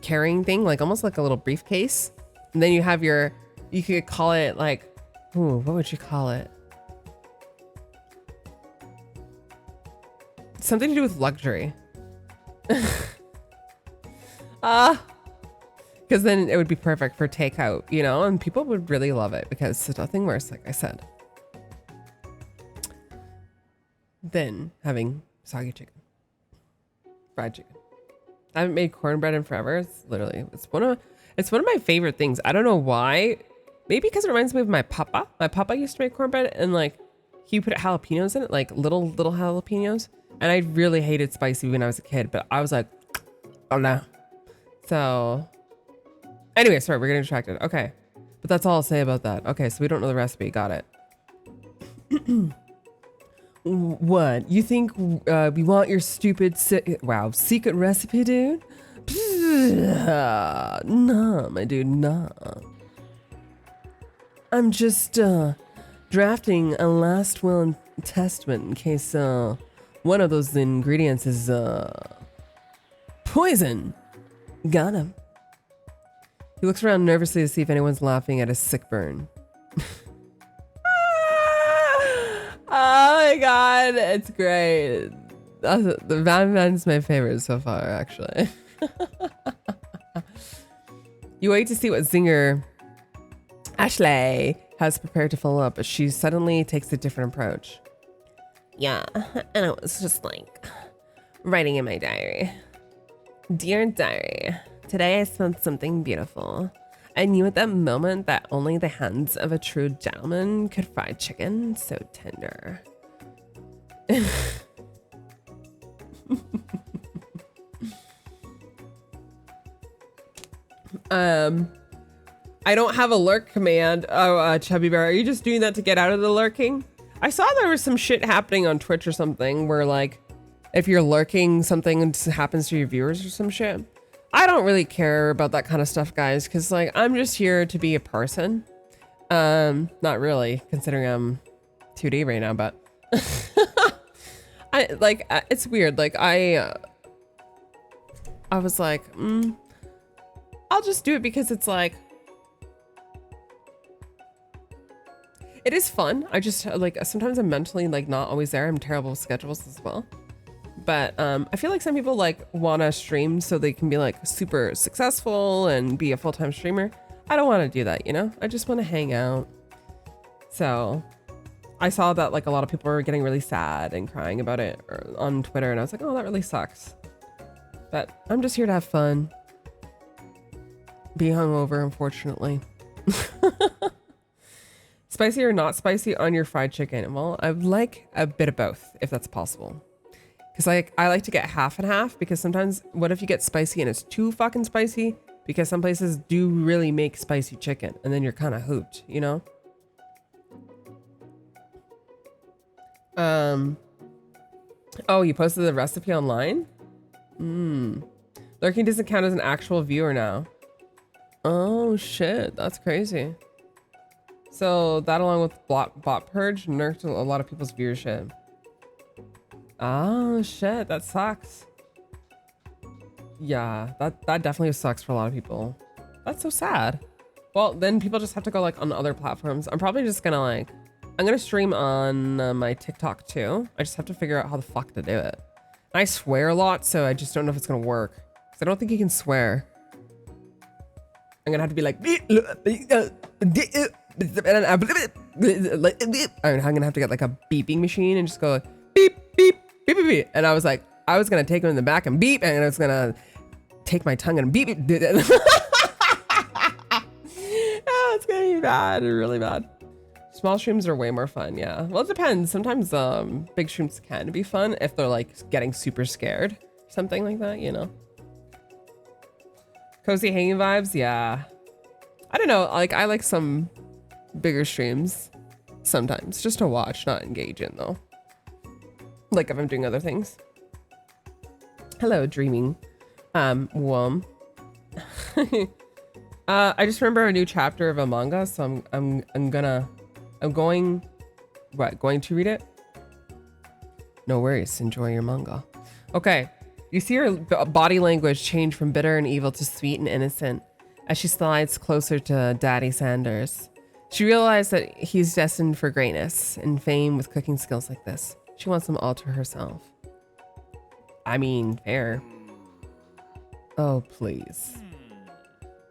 S1: carrying thing, like almost like a little briefcase. And then you have your, you could call it like, ooh, what would you call it? Something to do with luxury. Because then it would be perfect for takeout, you know, and people would really love it because there's nothing worse, like I said, than having soggy chicken, fried chicken. I haven't made cornbread in forever. It's literally, it's one of my favorite things. I don't know why. Maybe because it reminds me of my papa. My papa used to make cornbread, and like he put jalapenos in it, like little jalapenos. And I really hated spicy when I was a kid, but I was like, Oh no. So anyway, sorry, we're getting distracted. Okay. But that's all I'll say about that. Okay, so we don't know the recipe. Got it. What? You think we want your stupid secret recipe, dude? Nah, my dude, nah. I'm just drafting a last will and testament in case one of those ingredients is poison. Got him. He looks around nervously to see if anyone's laughing at his sick burn. Oh my god, it's great. The Batman's my favorite so far, actually. You wait to see what zinger Ashley has prepared to follow up, but she suddenly takes a different approach.
S2: Yeah, and I was just like writing in my diary. Dear diary, today I smelled something beautiful. I knew at that moment that only the hands of a true gentleman could fry chicken so tender.
S1: I don't have a lurk command. Oh, Chubby Bear, are you just doing that to get out of the lurking? I saw there was some shit happening on Twitch or something where like, if you're lurking, something happens to your viewers or some shit. I don't really care about that kind of stuff, guys, because like I'm just here to be a person. Not really, considering I'm 2D right now, but it's weird. Like I was like, I'll just do it because it's like, it is fun. I just like, sometimes I'm mentally like not always there. I'm terrible with schedules as well. But I feel like some people like want to stream so they can be like super successful and be a full-time streamer. I don't want to do that, you know? I just want to hang out. So I saw that like a lot of people were getting really sad and crying about it on Twitter, and I was like, oh, that really sucks. But I'm just here to have fun. Be hungover, unfortunately. Spicy or not spicy on your fried chicken? Well, I would like a bit of both, if that's possible. Because I like to get half and half, because sometimes what if you get spicy and it's too fucking spicy? Because some places do really make spicy chicken and then you're kind of hooped, you know? Oh, you posted the recipe online? Lurking doesn't count as an actual viewer now. Oh shit, that's crazy. So that along with bot purge nerfed a lot of people's viewership. Oh shit, that sucks. Yeah, that definitely sucks for a lot of people. That's so sad. Well, then people just have to go like on other platforms. I'm probably just gonna like, I'm gonna stream on my TikTok too. I just have to figure out how the fuck to do it. I swear a lot, so I just don't know if it's gonna work. Because I don't think you can swear. I'm gonna have to be like, I'm gonna have to get like a beeping machine and just go like, beep, beep, beep, beep, beep. And I was like, I was gonna take him in the back and beep, and I was gonna take my tongue and beep, beep. Oh, it's gonna be bad, really bad. Small streams are way more fun, yeah. Well, it depends. Sometimes big streams can be fun if they're like getting super scared, something like that, you know. Cozy hanging vibes, yeah. I don't know, like I like some bigger streams sometimes, just to watch, not engage in though. Like if I'm doing other things. Hello, dreaming womb. I just remember a new chapter of a manga, so I'm going to read it. No worries, enjoy your manga. Okay, you see her body language change from bitter and evil to sweet and innocent as she slides closer to Daddy Sanders. She realized that he's destined for greatness and fame with cooking skills like this. She wants them all to herself. I mean, fair. Oh, please.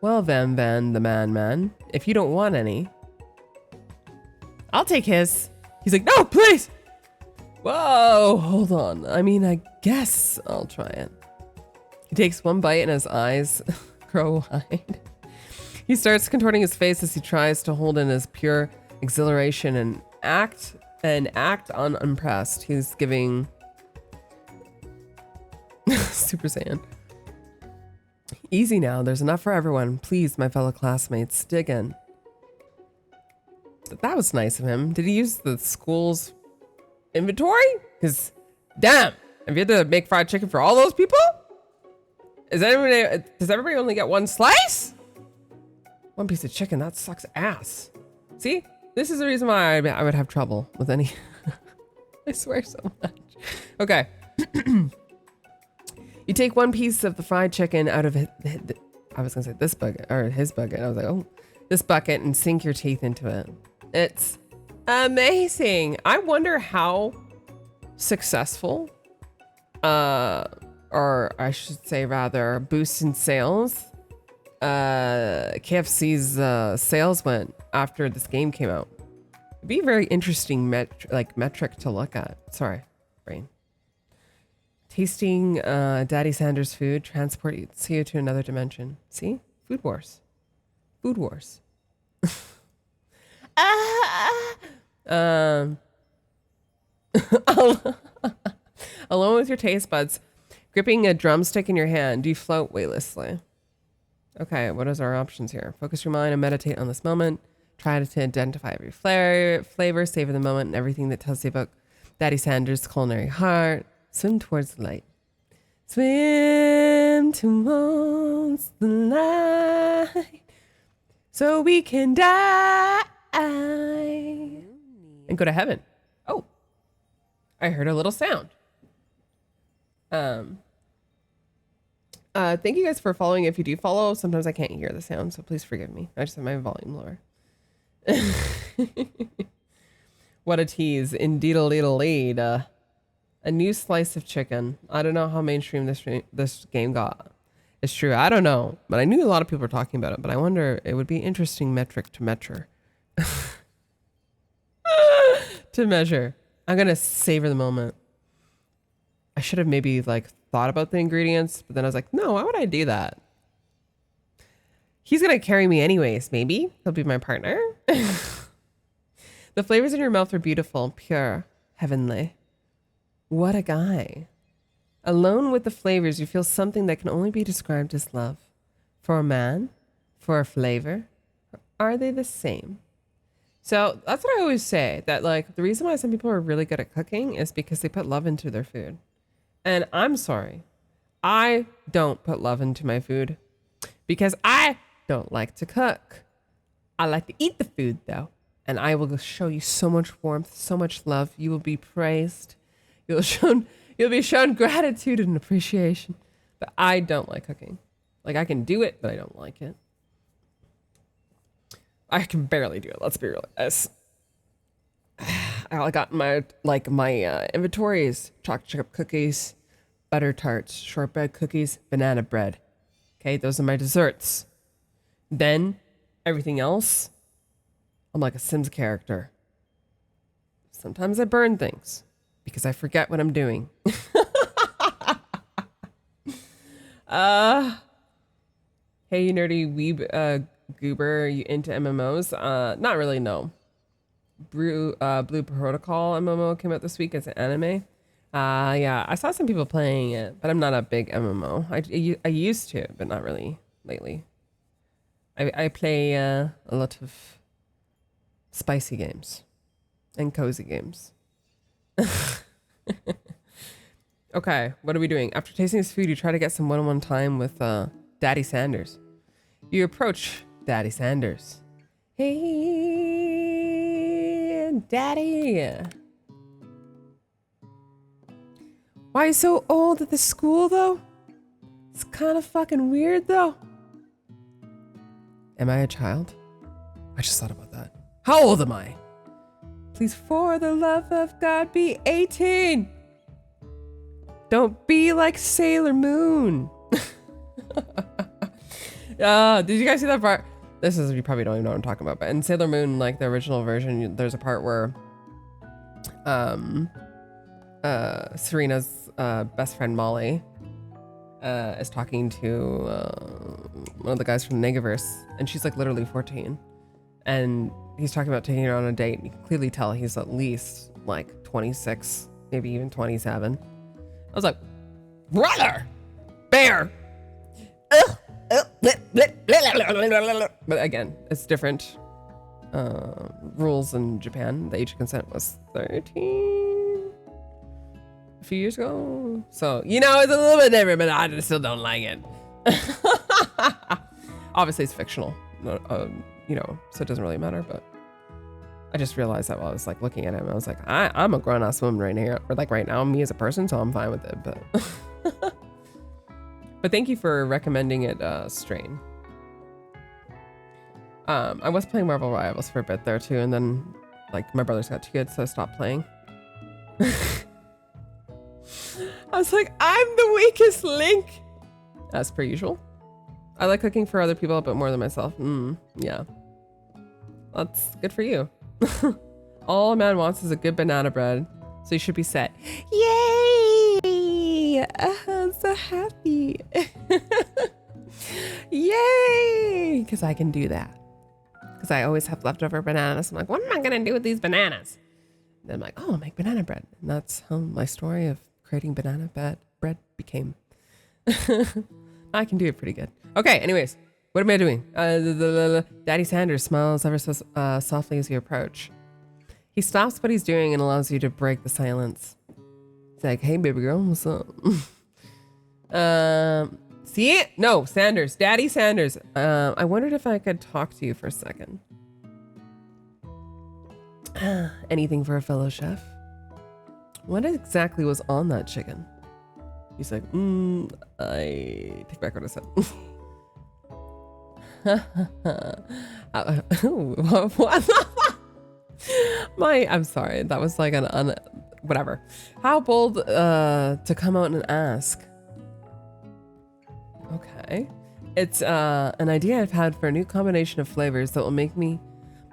S1: Well, Van the man, if you don't want any, I'll take his. He's like, no, please. Whoa, hold on. I mean, I guess I'll try it. He takes one bite and his eyes grow wide. He starts contorting his face as he tries to hold in his pure exhilaration and act unimpressed. He's giving Super Saiyan. Easy now. There's enough for everyone. Please, my fellow classmates, dig in. That was nice of him. Did he use the school's inventory? Because, damn, have you had to make fried chicken for all those people? Does everybody only get one slice? One piece of chicken, that sucks ass. See? This is the reason why I would have trouble with any. I swear so much. Okay. You take one piece of the fried chicken out of I was gonna say this bucket or his bucket. I was like, oh, this bucket, and sink your teeth into it. It's amazing. I wonder how successful, or I should say rather, boost in sales, KFC's sales went after this game came out. It'd be a very interesting metric to look at. Sorry, brain. Tasting Daddy Sanders food, transport you to another dimension. See? Food wars. Food wars. Alone with your taste buds, gripping a drumstick in your hand, you float weightlessly. Okay, what is our options here? Focus your mind and meditate on this moment. Try to identify every flavor, savor the moment, and everything that tells you about Daddy Sanders' culinary heart. Swim towards the light. Swim towards the light, so we can die and go to heaven. Oh, I heard a little sound. Thank you guys for following. If you do follow, sometimes I can't hear the sound, so please forgive me. I just have my volume lower. What a tease. Indeed. A new slice of chicken. I don't know how mainstream this game got. It's true. I don't know, but I knew a lot of people were talking about it, but I wonder, it would be interesting metric to measure. To measure. I'm going to savor the moment. I should have maybe thought about the ingredients, but then I was like, no, why would I do that? He's going to carry me anyways. Maybe he'll be my partner. The flavors in your mouth are beautiful, pure, heavenly. What a guy. Alone with the flavors, you feel something that can only be described as love. For a man, for a flavor, are they the same? So that's what I always say, that the reason why some people are really good at cooking is because they put love into their food. And I'm sorry, I don't put love into my food because I don't like to cook. I like to eat the food though. And I will show you so much warmth, so much love. You will be praised. You'll be shown gratitude and appreciation. But I don't like cooking. I can do it, but I don't like it. I can barely do it. Let's be real. I got my inventories: chocolate chip cookies, butter tarts, shortbread cookies, banana bread. Okay, those are my desserts. Then everything else, I'm like a Sims character. Sometimes I burn things because I forget what I'm doing. Hey, you nerdy weeb goober, you into MMOs? Not really, no. Blue Protocol MMO came out this week. It's an anime. Yeah, I saw some people playing it, but I'm not a big MMO. I used to, but not really lately. I play a lot of spicy games and cozy games. Okay, what are we doing? After tasting this food, you try to get some one-on-one time with Daddy Sanders. You approach Daddy Sanders. Hey, Daddy. Why are you so old at the school, though? It's kind of fucking weird, though. Am I a child? I just thought about that. How old am I? Please, for the love of God, be 18. Don't be like Sailor Moon. Did you guys see that part? You probably don't even know what I'm talking about, but in Sailor Moon, the original version, there's a part where Serena's best friend Molly is talking to one of the guys from the Negaverse, and she's literally 14, and he's talking about taking her on a date. You can clearly tell he's at least 26, maybe even 27. I was like, brother, bear. But again, it's different rules in Japan. The age of consent was 13 a few years ago. So, you know, it's a little bit different, but I still don't like it. Obviously, it's fictional, you know, so it doesn't really matter, but I just realized that while I was like looking at him, I was like, I'm a grown-ass woman right here, or like right now, me as a person, so I'm fine with it, but but thank you for recommending it, Strain. I was playing Marvel Rivals for a bit there too, and then like my brothers got too good, so I stopped playing. I was like, I'm the weakest link, as per usual. I like cooking for other people, but more than myself. Yeah, that's good for you. All a man wants is a good banana bread, so you should be set. Yay! I'm so happy. Yay! Because I can do that. Because I always have leftover bananas. I'm like, what am I going to do with these bananas? And then I'm like, oh, I'll make banana bread. And that's how my story of creating banana bread became. I can do it pretty good. Okay, anyways, what am I doing? Daddy Sanders smiles ever so softly as you approach. He stops what he's doing and allows you to break the silence. He's like, hey, baby girl, what's up? See it? No, Sanders, Daddy Sanders. I wondered if I could talk to you for a second. Anything for a fellow chef? What exactly was on that chicken? He's like, I take back what I said. I'm sorry. That was like whatever. How bold to come out and ask. Okay. It's an idea I've had for a new combination of flavors that will make me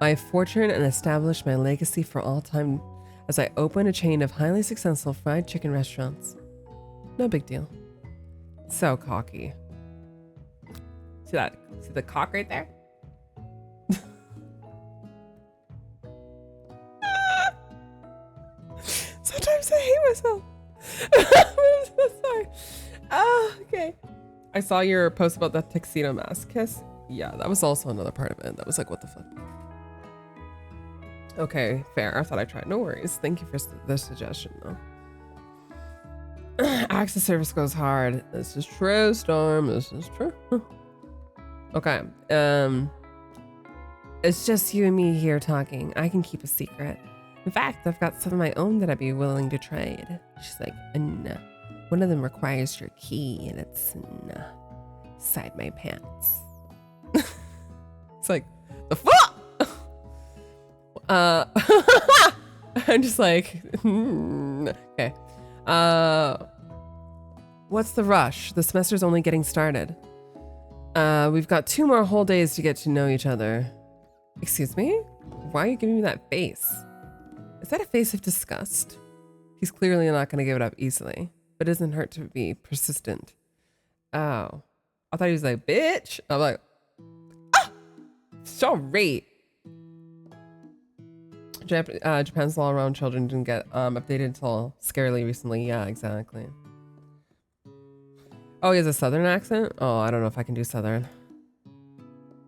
S1: my fortune and establish my legacy for all time as I open a chain of highly successful fried chicken restaurants. No big deal. So cocky. See that? See the cock right there? Sometimes I hate myself. I'm so sorry. Oh, okay. I saw your post about the tuxedo mask kiss. Yeah, that was also another part of it. That was like, what the fuck? Okay, fair. I thought I tried. No worries. Thank you for the suggestion, though. Access service goes hard. This is true, Storm. This is true. Okay. It's just you and me here talking. I can keep a secret. In fact, I've got some of my own that I'd be willing to trade. She's like, nah. One of them requires your key, and it's inside my pants. It's like, the fuck? I'm just like, okay. What's the rush? The semester's only getting started. We've got 2 more whole days to get to know each other. Excuse me? Why are you giving me that face? Is that a face of disgust? He's clearly not going to give it up easily, but it doesn't hurt to be persistent. Oh. I thought he was like, bitch. I'm like, ah! Sorry. Japan's law around children didn't get updated until scarily recently. Yeah, exactly. Oh, he has a southern accent? Oh, I don't know if I can do southern.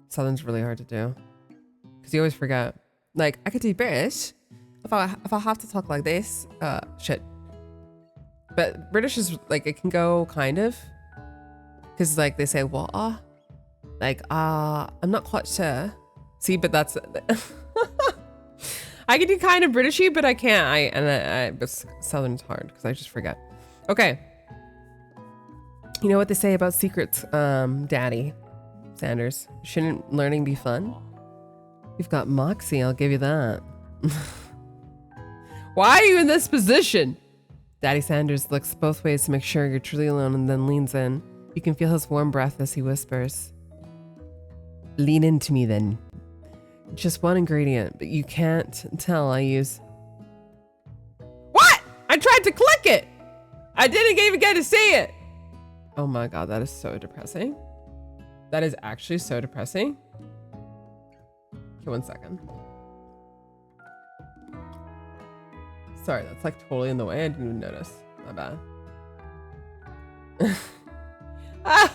S1: Southern's really hard to do. Because you always forget. Like, I could do British. If I have to talk like this, shit. But British is like, it can go kind of. Because like they say, what? Like, I'm not quite sure. See, but that's... I can do kind of Britishy, but I can't. But Southern's hard because I just forget. Okay. You know what they say about secrets, Daddy Sanders? Shouldn't learning be fun? You've got moxie, I'll give you that. Why are you in this position? Daddy Sanders looks both ways to make sure you're truly alone and then leans in. You can feel his warm breath as he whispers. Lean into me then. Just one ingredient, but you can't tell I use... What? I tried to click it! I didn't even get to see it! Oh my god, that is so depressing. That is actually so depressing. Okay, 1 second. Sorry, that's like totally in the way. I didn't even notice. My bad. Ah!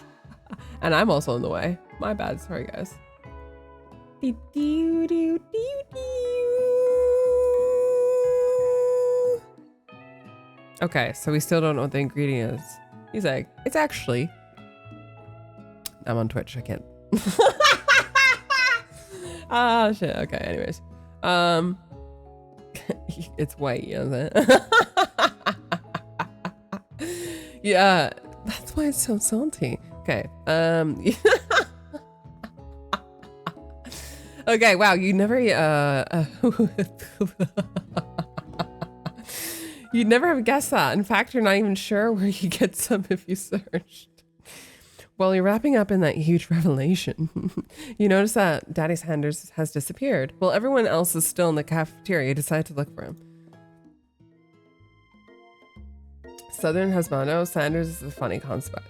S1: And I'm also in the way. My bad. Sorry, guys. Okay, so we still don't know what the ingredient is. He's like, it's actually... I'm on Twitch. I can't. Ah, shit. Okay, anyways. It's white, you know what I'm saying? Yeah, that's why it's so salty. Okay. Okay, wow, you never you'd never have guessed that. In fact, you're not even sure where you get some if you searched. While you're wrapping up in that huge revelation, you notice that Daddy Sanders has disappeared. While everyone else is still in the cafeteria, you decide to look for him. Southern Husbando, Sanders is a funny concept.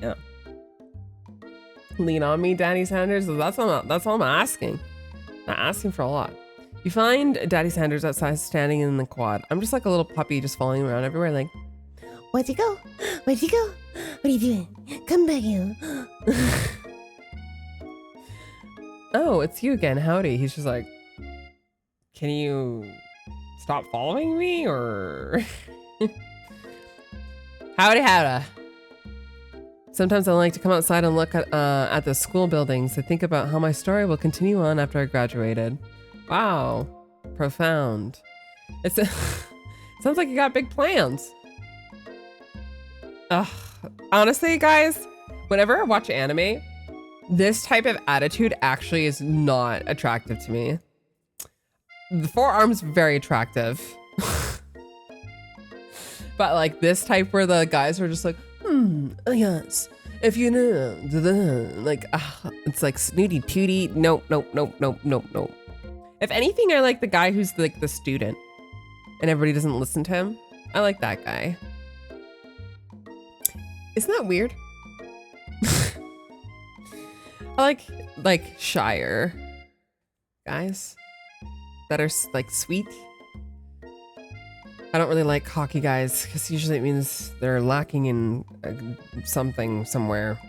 S1: Yeah. Lean on me, Daddy Sanders. That's all I'm asking. Not asking for a lot. You find Daddy Sanders outside standing in the quad. I'm just like a little puppy just following around everywhere like,
S2: Where'd you go? Where'd you go? What are you doing? Come back here.
S1: oh, it's you again. Howdy. He's just like, can you stop following me or... Howdy. Sometimes I like to come outside and look at the school buildings to think about how my story will continue on after I graduated. Wow. Profound. It's sounds like you got big plans. Ugh. Honestly, guys, whenever I watch anime, this type of attitude actually is not attractive to me. The forearm's very attractive. But like this type where the guys are just like, yes, if you know, like, it's like snooty tooty. Nope. If anything, I like the guy who's like the student and everybody doesn't listen to him. I like that guy. Isn't that weird? I like shyer guys that are like sweet. I don't really like cocky guys because usually it means they're lacking in something somewhere.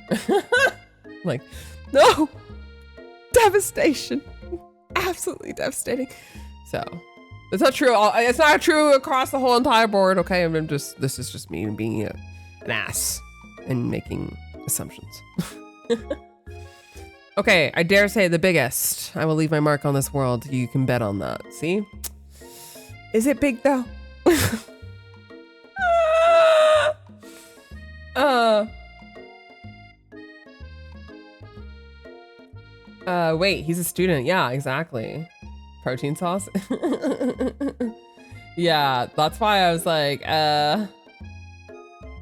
S1: Like, no, devastation, absolutely devastating. So it's not true. It's not true across the whole entire board. Okay, this is just me being an ass and making assumptions. Okay, I dare say the biggest. I will leave my mark on this world. You can bet on that. See? Is it big though? Wait, he's a student. Yeah, exactly. Protein sauce. Yeah, that's why I was like,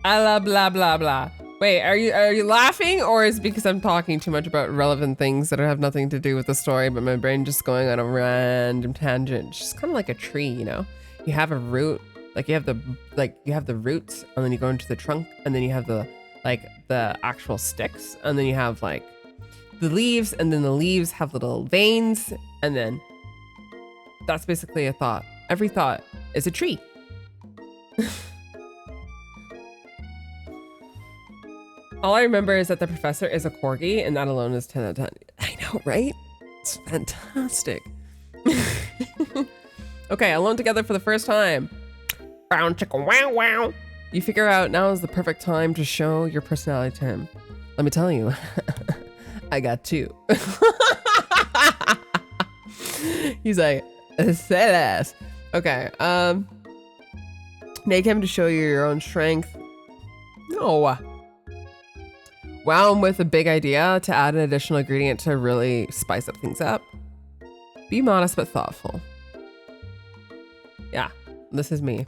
S1: blah blah blah. Wait, are you laughing, or is it because I'm talking too much about relevant things that have nothing to do with the story, but my brain just going on a random tangent, just kind of like a tree, you know? You have a root, like you have the roots, and then you go into the trunk, and then you have the actual sticks, and then you have like the leaves, and then the leaves have little veins, and then that's basically a thought. Every thought is a tree. All I remember is that the professor is a corgi, and that alone is 10 out of 10. I know, right? It's fantastic. Okay, alone together for the first time. Brown chicken, wow, wow. You figure out now is the perfect time to show your personality to him. Let me tell you, I got two. He's like, sad ass. Okay, make him to show you your own strength. No. Wow, I'm with a big idea to add an additional ingredient to really spice up things up. Be modest but thoughtful. Yeah, this is me.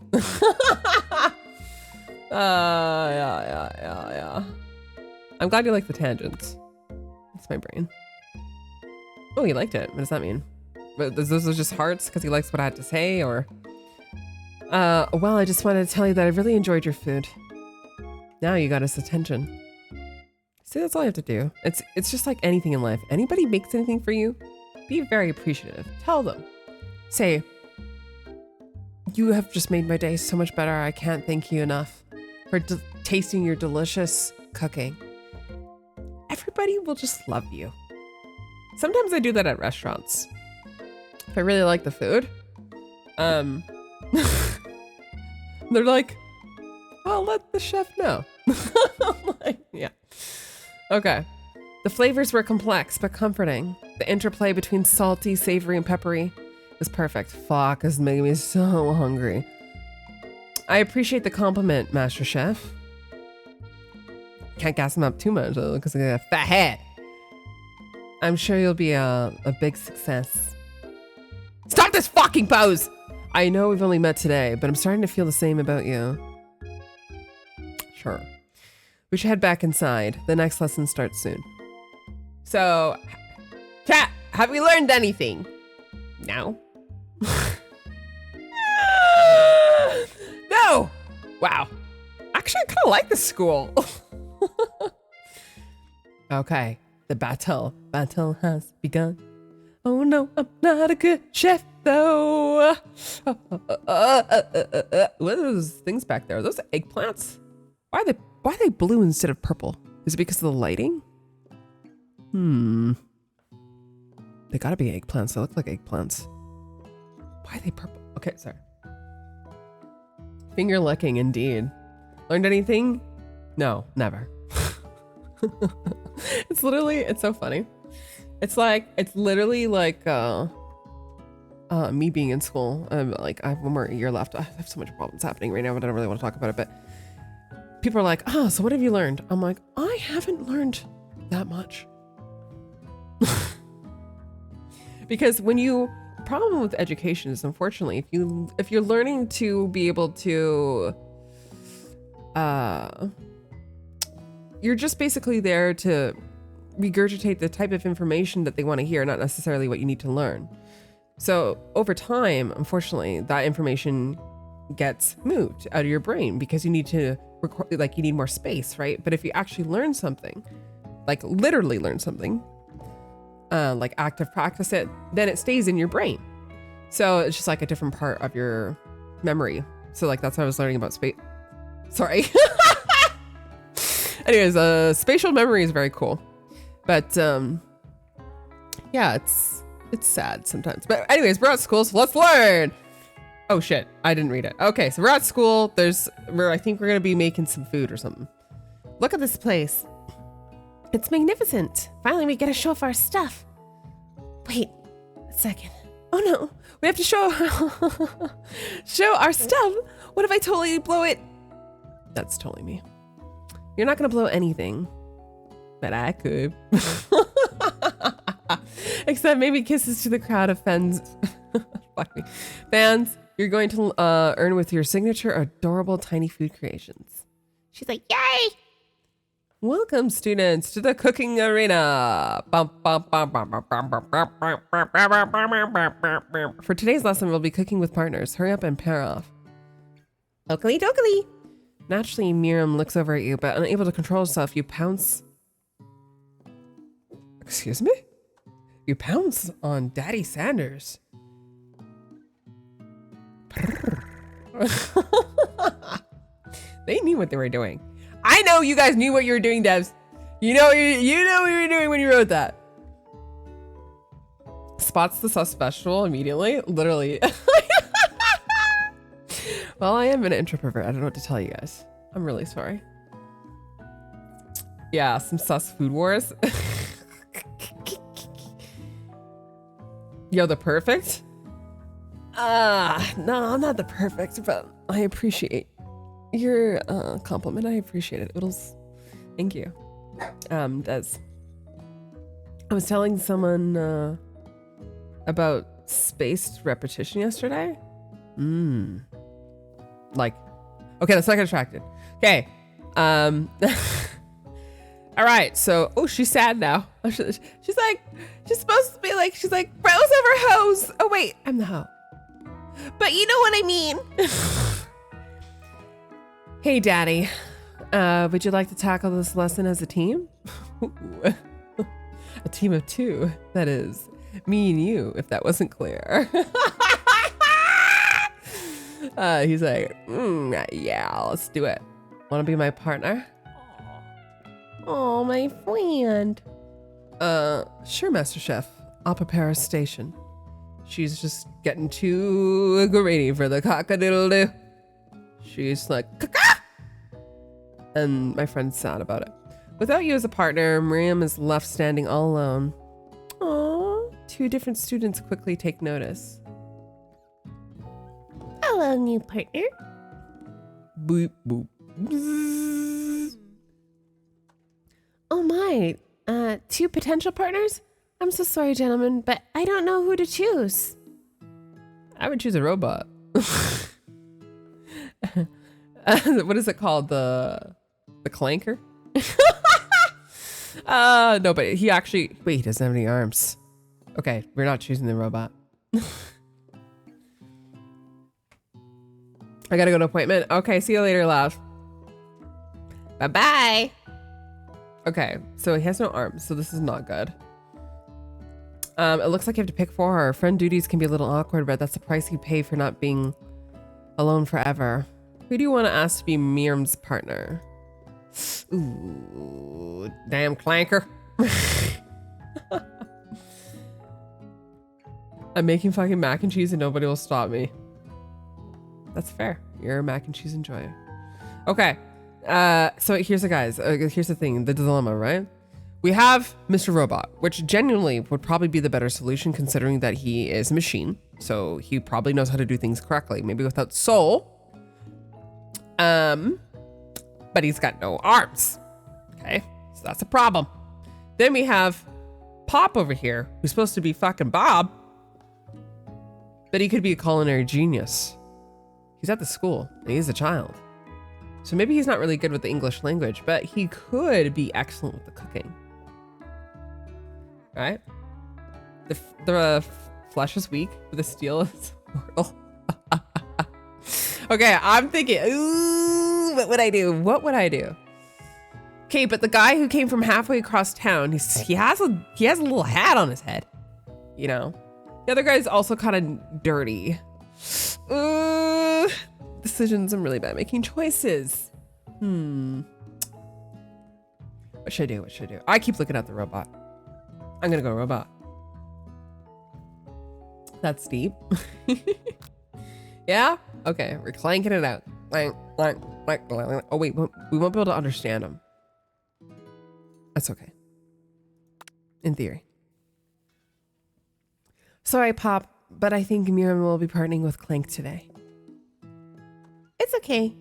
S1: Yeah. I'm glad you like the tangents. That's my brain. Oh, he liked it. What does that mean? Those are just hearts because he likes what I had to say, or? Well, I just wanted to tell you that I really enjoyed your food. Now you got his attention. See, that's all you have to do. It's just like anything in life. Anybody makes anything for you, be very appreciative. Tell them. Say, you have just made my day so much better. I can't thank you enough for tasting your delicious cooking. everybody will just love you. Sometimes I do that at restaurants. If I really like the food, they're like, I'll let the chef know. I'm like, yeah. Okay. The flavors were complex but comforting. The interplay between salty, savory, and peppery was perfect. Fuck, this is making me so hungry. I appreciate the compliment, Master Chef. Can't gas him up too much though, because I got a fat head. I'm sure you'll be a big success. Stop this fucking pose! I know we've only met today, but I'm starting to feel the same about you. Sure. We should head back inside. The next lesson starts soon. So, chat, have we learned anything? No. No! Wow. Actually, I kind of like this school. Okay. The battle has begun. Oh no, I'm not a good chef though. What are those things back there? Are those eggplants? Why are they blue instead of purple? Is it because of the lighting? They gotta be eggplants. They look like eggplants. Why are they purple? Okay, sorry. Finger licking, indeed. Learned anything? No, never. It's so funny. It's literally like me being in school. Like I have one more year left. I have so much problems happening right now, but I don't really want to talk about it. But people are like, oh, so what have you learned? I'm like, I haven't learned that much. Because the problem with education is, unfortunately, if you're learning to be able to, you're just basically there to regurgitate the type of information that they want to hear, not necessarily what you need to learn. So over time, unfortunately, that information gets moved out of your brain because you need to record, like you need more space, right? But if you actually learn something, like literally learn something, like active practice it, then it stays in your brain. So it's just like a different part of your memory. So like that's what I was learning about space. Sorry. Anyways, spatial memory is very cool. But yeah, it's sad sometimes. But anyways, we're at school, so let's learn. Oh shit, I didn't read it. Okay, so we're at school. I think we're gonna be making some food or something.
S2: Look at this place. It's magnificent. Finally, we get to show off our stuff. Wait a second. Oh no, we have to show our stuff. What if I totally blow it?
S1: That's totally me. You're not gonna blow anything, but I could. Except maybe kisses to the crowd of fans. Fuck me. Fans, you're going to earn with your signature adorable tiny food creations.
S2: She's like, yay!
S1: Welcome, students, to the cooking arena. For today's lesson, we'll be cooking with partners. Hurry up and pair off.
S2: Oakley dokley.
S1: Naturally, Miriam looks over at you, but unable to control herself, you pounce. Excuse me? You pounce on Daddy Sanders. They knew what they were doing. I know you guys knew what you were doing, devs. You know what you were doing when you wrote that. Spots the sus vegetable immediately. Literally. Well, I am an introvert. I don't know what to tell you guys. I'm really sorry. Yeah, some sus food wars. Yo, the perfect? No, I'm not the perfect, but I appreciate your compliment. I appreciate it. Oodles. Thank you. Des. I was telling someone about spaced repetition yesterday. Like, okay, let's not get distracted. Okay. All right, so, oh, she's sad now. She's like, she's supposed to be like, she's like, bros over hoes. Oh, wait, I'm the hoe.
S2: But you know what I mean.
S1: Hey, Daddy, would you like to tackle this lesson as a team? A team of two, that is, me and you, if that wasn't clear. He's like, yeah, let's do it. Want to be my partner?
S2: Oh, my friend.
S1: Sure, Master Chef. I'll prepare a station. She's just getting too greedy for the cock-a-doodle-doo. She's like, caca! And my friend's sad about it. Without you as a partner, Miriam is left standing all alone. Aww. Two different students quickly take notice.
S2: Hello, new partner.
S1: Boop, boop. Bzzz.
S2: Oh my, two potential partners? I'm so sorry, gentlemen, but I don't know who to choose.
S1: I would choose a robot. What is it called? The clanker? No, but he actually, wait, he doesn't have any arms. Okay, we're not choosing the robot. I gotta go to appointment. Okay, see you later, love.
S2: Bye-bye.
S1: Okay, so he has no arms, so this is not good. It looks like you have to pick for her. Friend duties can be a little awkward, but that's the price you pay for not being alone forever. Who do you want to ask to be Miriam's partner? Ooh, damn clanker. I'm making fucking mac and cheese and nobody will stop me. That's fair. You're a mac and cheese enjoyer. Okay. So here's the guys. Here's the thing, the dilemma, right? We have Mr. Robot, which genuinely would probably be the better solution considering that he is a machine. So he probably knows how to do things correctly, maybe without soul. But he's got no arms. Okay, so that's a problem. Then we have Pop over here, who's supposed to be fucking Bob, but he could be a culinary genius. He's at the school, and he's a child. So maybe he's not really good with the English language, but he could be excellent with the cooking. Right? The flesh is weak, but the steel is mortal. Okay, I'm thinking, ooh, what would I do? What would I do? Okay, but the guy who came from halfway across town, he has a little hat on his head. You know? The other guy's also kind of dirty. Decisions, I'm really bad at making choices. What should I do? What should I do? I keep looking at the robot. I'm gonna go robot. That's deep. Yeah? Okay, we're clanking it out. Oh wait, we won't be able to understand him. That's okay. In theory. Sorry, Pop, but I think Miriam will be partnering with Clank today.
S2: It's okay.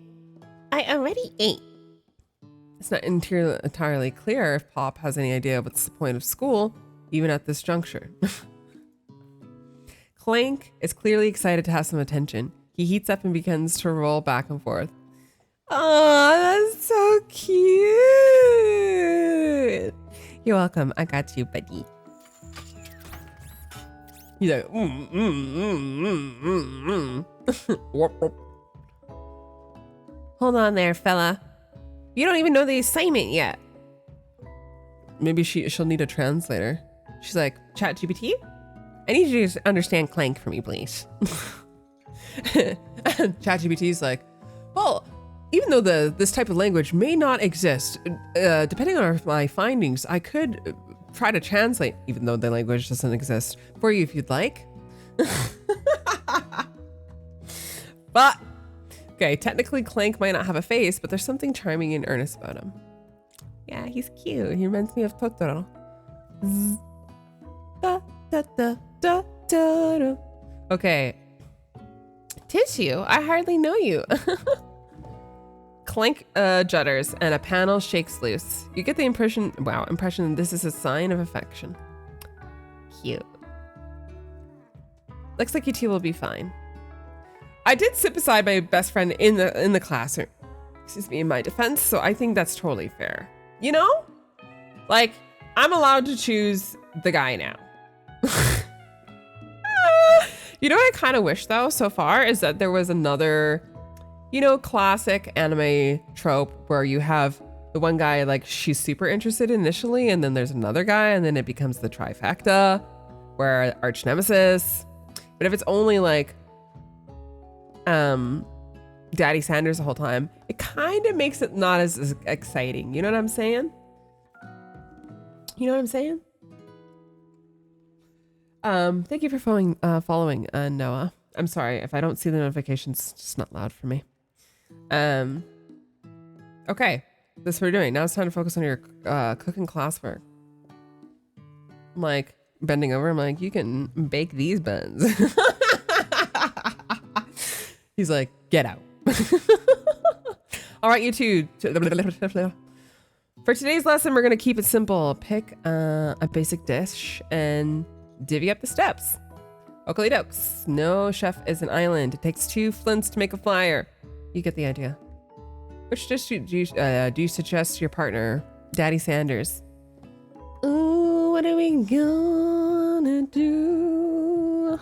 S2: I already ate.
S1: It's not entirely clear if Pop has any idea what's the point of school, even at this juncture. Clank is clearly excited to have some attention. He heats up and begins to roll back and forth. Oh, that's so cute. You're welcome. I got you, buddy. He's like,
S2: Hold on there, fella. You don't even know the assignment yet.
S1: Maybe she'll need a translator. She's like, ChatGPT, I need you to understand Clank for me, please. ChatGPT's like, well, even though this type of language may not exist, depending on my findings, I could try to translate, even though the language doesn't exist, for you if you'd like. But, okay, technically Clank might not have a face, but there's something charming and earnest about him. Yeah, he's cute. He reminds me of Totoro. Okay. Tissue, I hardly know you. Clank judders and a panel shakes loose. You get the impression this is a sign of affection. Cute. Looks like you two will be fine. I did sit beside my best friend in the classroom. Excuse me, in my defense, so I think that's totally fair. You know? Like, I'm allowed to choose the guy now. You know what I kind of wish though so far is that there was another, you know, classic anime trope where you have the one guy, like, she's super interested initially, and then there's another guy, and then it becomes the trifecta where arch nemesis. But if it's only like Daddy Sanders the whole time, it kind of makes it not as exciting. You know what I'm saying? You know what I'm saying? Thank you for following Noah. I'm sorry if I don't see the notifications. It's just not loud for me. Okay, this is what we're doing. Now it's time to focus on your cooking classwork. I'm like bending over. I'm like, you can bake these buns. He's like, get out. All right, you two. For today's lesson, we're gonna keep it simple. Pick a basic dish and divvy up the steps. Oakley dokes. No chef is an island. It takes 2 flints to make a fire. You get the idea. Which dish do you suggest to your partner, Daddy Sanders? Ooh, what are we gonna do?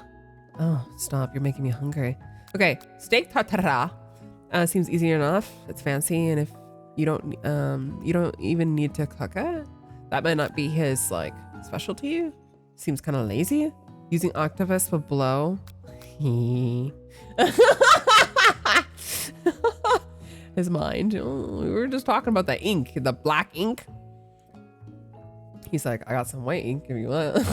S1: Oh, stop! You're making me hungry. Okay, steak tartare seems easy enough. It's fancy, and if you don't even need to cook it. That might not be his like specialty. Seems kind of lazy. Using octopus will blow. His mind. Oh, we were just talking about the ink, the black ink. He's like, I got some white ink if you want.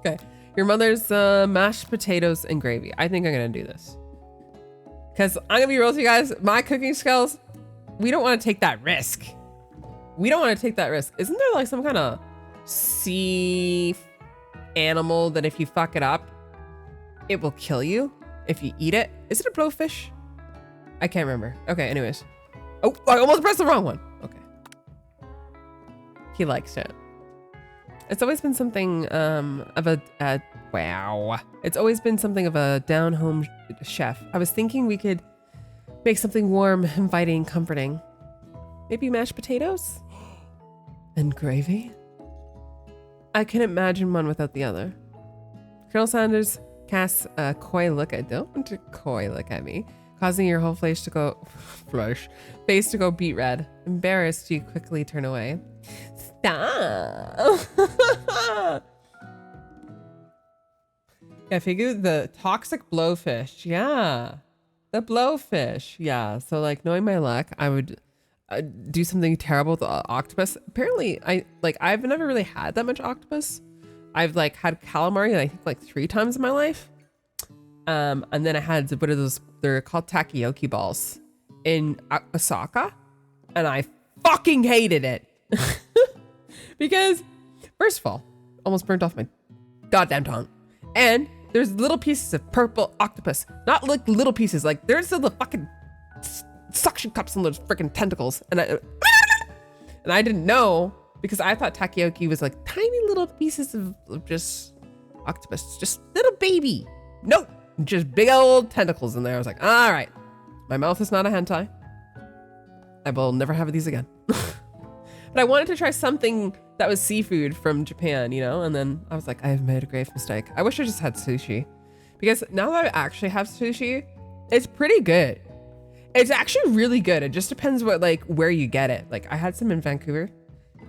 S1: Okay. Your mother's mashed potatoes and gravy. I think I'm gonna do this. Because I'm gonna be real with you guys, my cooking skills, we don't want to take that risk. We don't want to take that risk. Isn't there like some kind of sea animal that if you fuck it up, it will kill you if you eat it? Is it a blowfish? I can't remember. Okay, anyways. Oh, I almost pressed the wrong one. Okay. He likes it. It's always been something of a wow. It's always been something of a down-home chef. I was thinking we could make something warm, inviting, comforting. Maybe mashed potatoes? And gravy? I can imagine one without the other. Colonel Sanders casts a coy look at me, causing your whole face to go beet red. Embarrassed, you quickly turn away. Stop. Yeah, I figured the toxic blowfish. Yeah. The blowfish. Yeah. So like knowing my luck, I would do something terrible with the octopus. Apparently I've never really had that much octopus. I've like had calamari, I think like 3 times in my life. And then I had, what are those? They're called takoyaki balls in Osaka. And I fucking hated it. Because first of all, almost burnt off my goddamn tongue. And there's little pieces of purple octopus. Not like little pieces, like there's the fucking suction cups and those freaking tentacles. And I didn't know because I thought takoyaki was like tiny little pieces of just octopus, just little baby. Nope, just big old tentacles in there. I was like, all right, my mouth is not a hentai. I will never have these again. But I wanted to try something that was seafood from Japan, you know? And then I was like, I have made a grave mistake. I wish I just had sushi. Because now that I actually have sushi, it's pretty good. It's actually really good. It just depends where you get it. Like I had some in Vancouver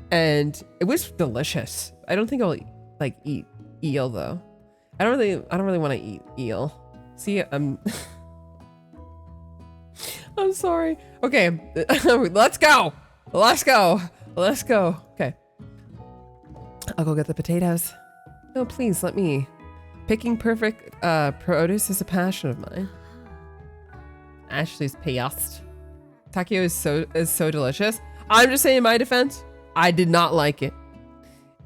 S1: and it was delicious. I don't think I'll eat eel though. I don't really want to eat eel. See, I'm sorry. Okay, let's go. Okay. I'll go get the potatoes. No, please let me. Picking perfect produce is a passion of mine. Ashley's pissed. Takio is so delicious. I'm just saying in my defense, I did not like it.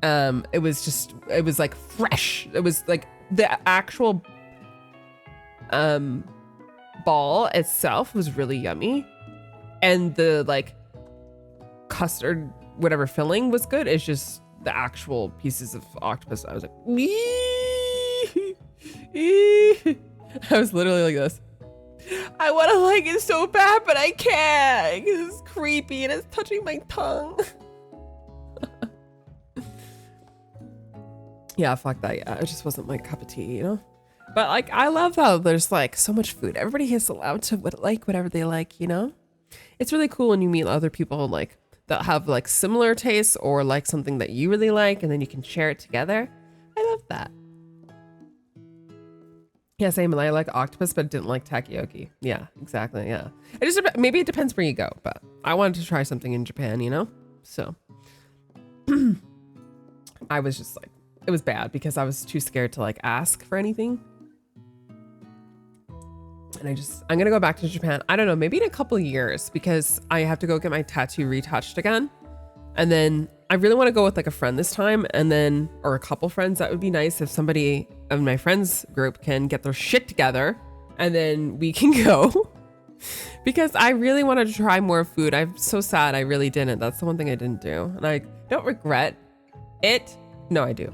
S1: It was like fresh. It was like the actual ball itself was really yummy. And the like custard, whatever filling was good. It's just the actual pieces of octopus. I was like, I was literally like this. I want to like it so bad, but I can't. It's creepy and it's touching my tongue. Yeah, fuck that. Yeah, it just wasn't my cup of tea, you know? But like, I love how there's like so much food. Everybody is allowed to like whatever they like, you know? It's really cool when you meet other people like that have like similar tastes or like something that you really like, and then you can share it together. I love that. Yeah, same. I like octopus, but didn't like takoyaki. Yeah, exactly. Yeah. Maybe it depends where you go, but I wanted to try something in Japan, you know? So I was just like, it was bad because I was too scared to like ask for anything. And I'm going to go back to Japan. I don't know, maybe in a couple of years because I have to go get my tattoo retouched again. And then I really want to go with like a friend this time and then, or a couple friends. That would be nice if somebody of my friends group can get their shit together and then we can go because I really wanted to try more food. I'm so sad I really didn't. That's the one thing I didn't do. And I don't regret it. No, I do.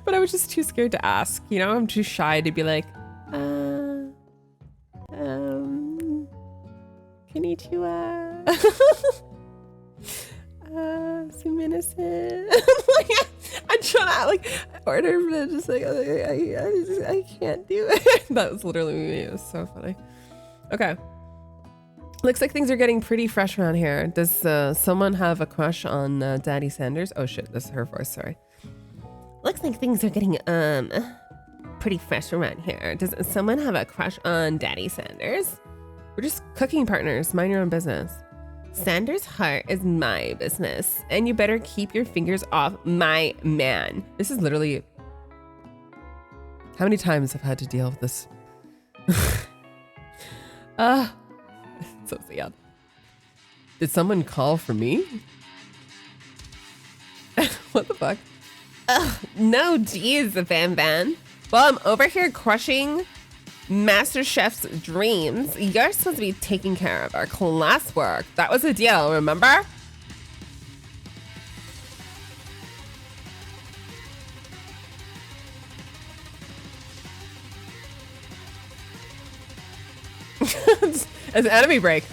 S1: But I was just too scared to ask. You know, I'm too shy to be like, konnichiwa. Sumimasen. I'm trying to like order, but I'm just like, I can't do it. That was literally me. It was so funny. Okay. Looks like things are getting pretty fresh around here. Does someone have a crush on Daddy Sanders? Oh shit, this is her voice, sorry.
S2: Looks like things are getting pretty fresh around here. Does someone have a crush on Daddy Sanders?
S1: We're just cooking partners. Mind your own business.
S2: Sanders' heart is my business, and you better keep your fingers off my man.
S1: This is literally... How many times I've had to deal with this? So sad. Did someone call for me? What the fuck?
S2: No, geez, Van Van. Well, I'm over here crushing Master Chef's dreams. You're supposed to be taking care of our classwork. That was a deal, remember?
S1: As an enemy break.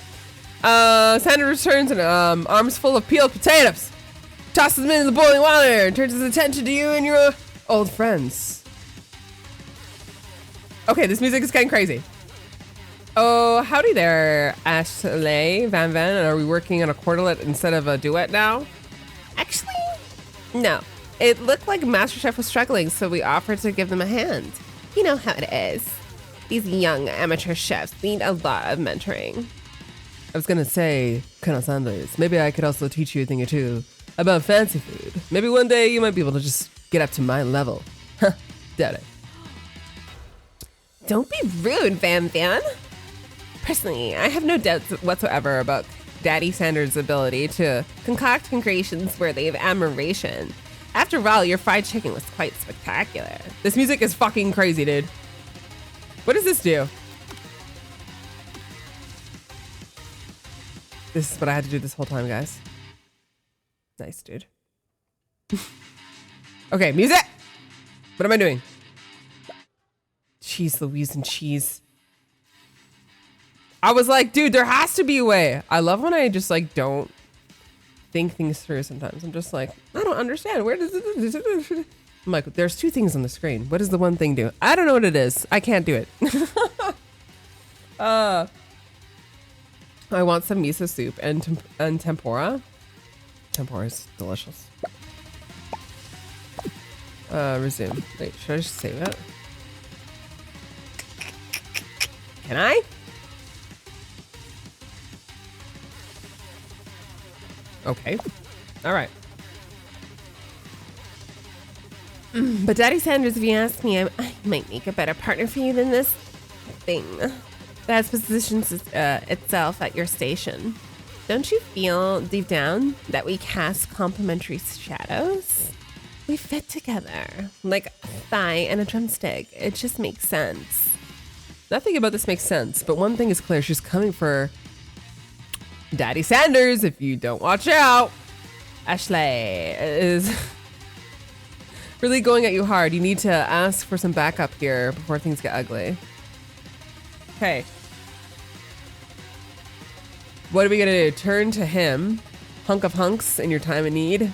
S1: Sanders returns and arms full of peeled potatoes. Tosses them into the boiling water and turns his attention to you and your old friends. Okay, this music is getting crazy. Oh, howdy there, Ashley Van Van. Are we working on a quartet instead of a duet now?
S2: Actually, no. It looked like MasterChef was struggling, so we offered to give them a hand. You know how it is. These young amateur chefs need a lot of mentoring.
S1: I was gonna say, Colonel Sanders, maybe I could also teach you a thing or two about fancy food. Maybe one day you might be able to just get up to my level. Huh, doubt it.
S2: Don't be rude, Van Van. Personally, I have no doubts whatsoever about Daddy Sanders' ability to concoct concretions worthy of admiration. After all, your fried chicken was quite spectacular.
S1: This music is fucking crazy, dude. What does this do? This is what I had to do this whole time, guys. Nice, dude. Okay, music! What am I doing? Cheese Louise and cheese. I was like, dude, there has to be a way. I love when I just like don't think things through sometimes. I'm just like, I don't understand. Where does it? I'm like, there's two things on the screen. What does the one thing do? I don't know what it is. I can't do it. I want some miso soup and tempura. Tempura is delicious. Resume. Wait, should I just save it? Can I? Okay. All right.
S2: But Daddy Sanders, if you ask me, I might make a better partner for you than this thing that positions itself at your station. Don't you feel deep down that we cast complementary shadows? We fit together like a thigh and a drumstick. It just makes sense.
S1: Nothing about this makes sense, but one thing is clear. She's coming for Daddy Sanders if you don't watch out. Ashley is really going at you hard. You need to ask for some backup here before things get ugly. Okay. What are we gonna do? Turn to him. Hunk of hunks in your time of need.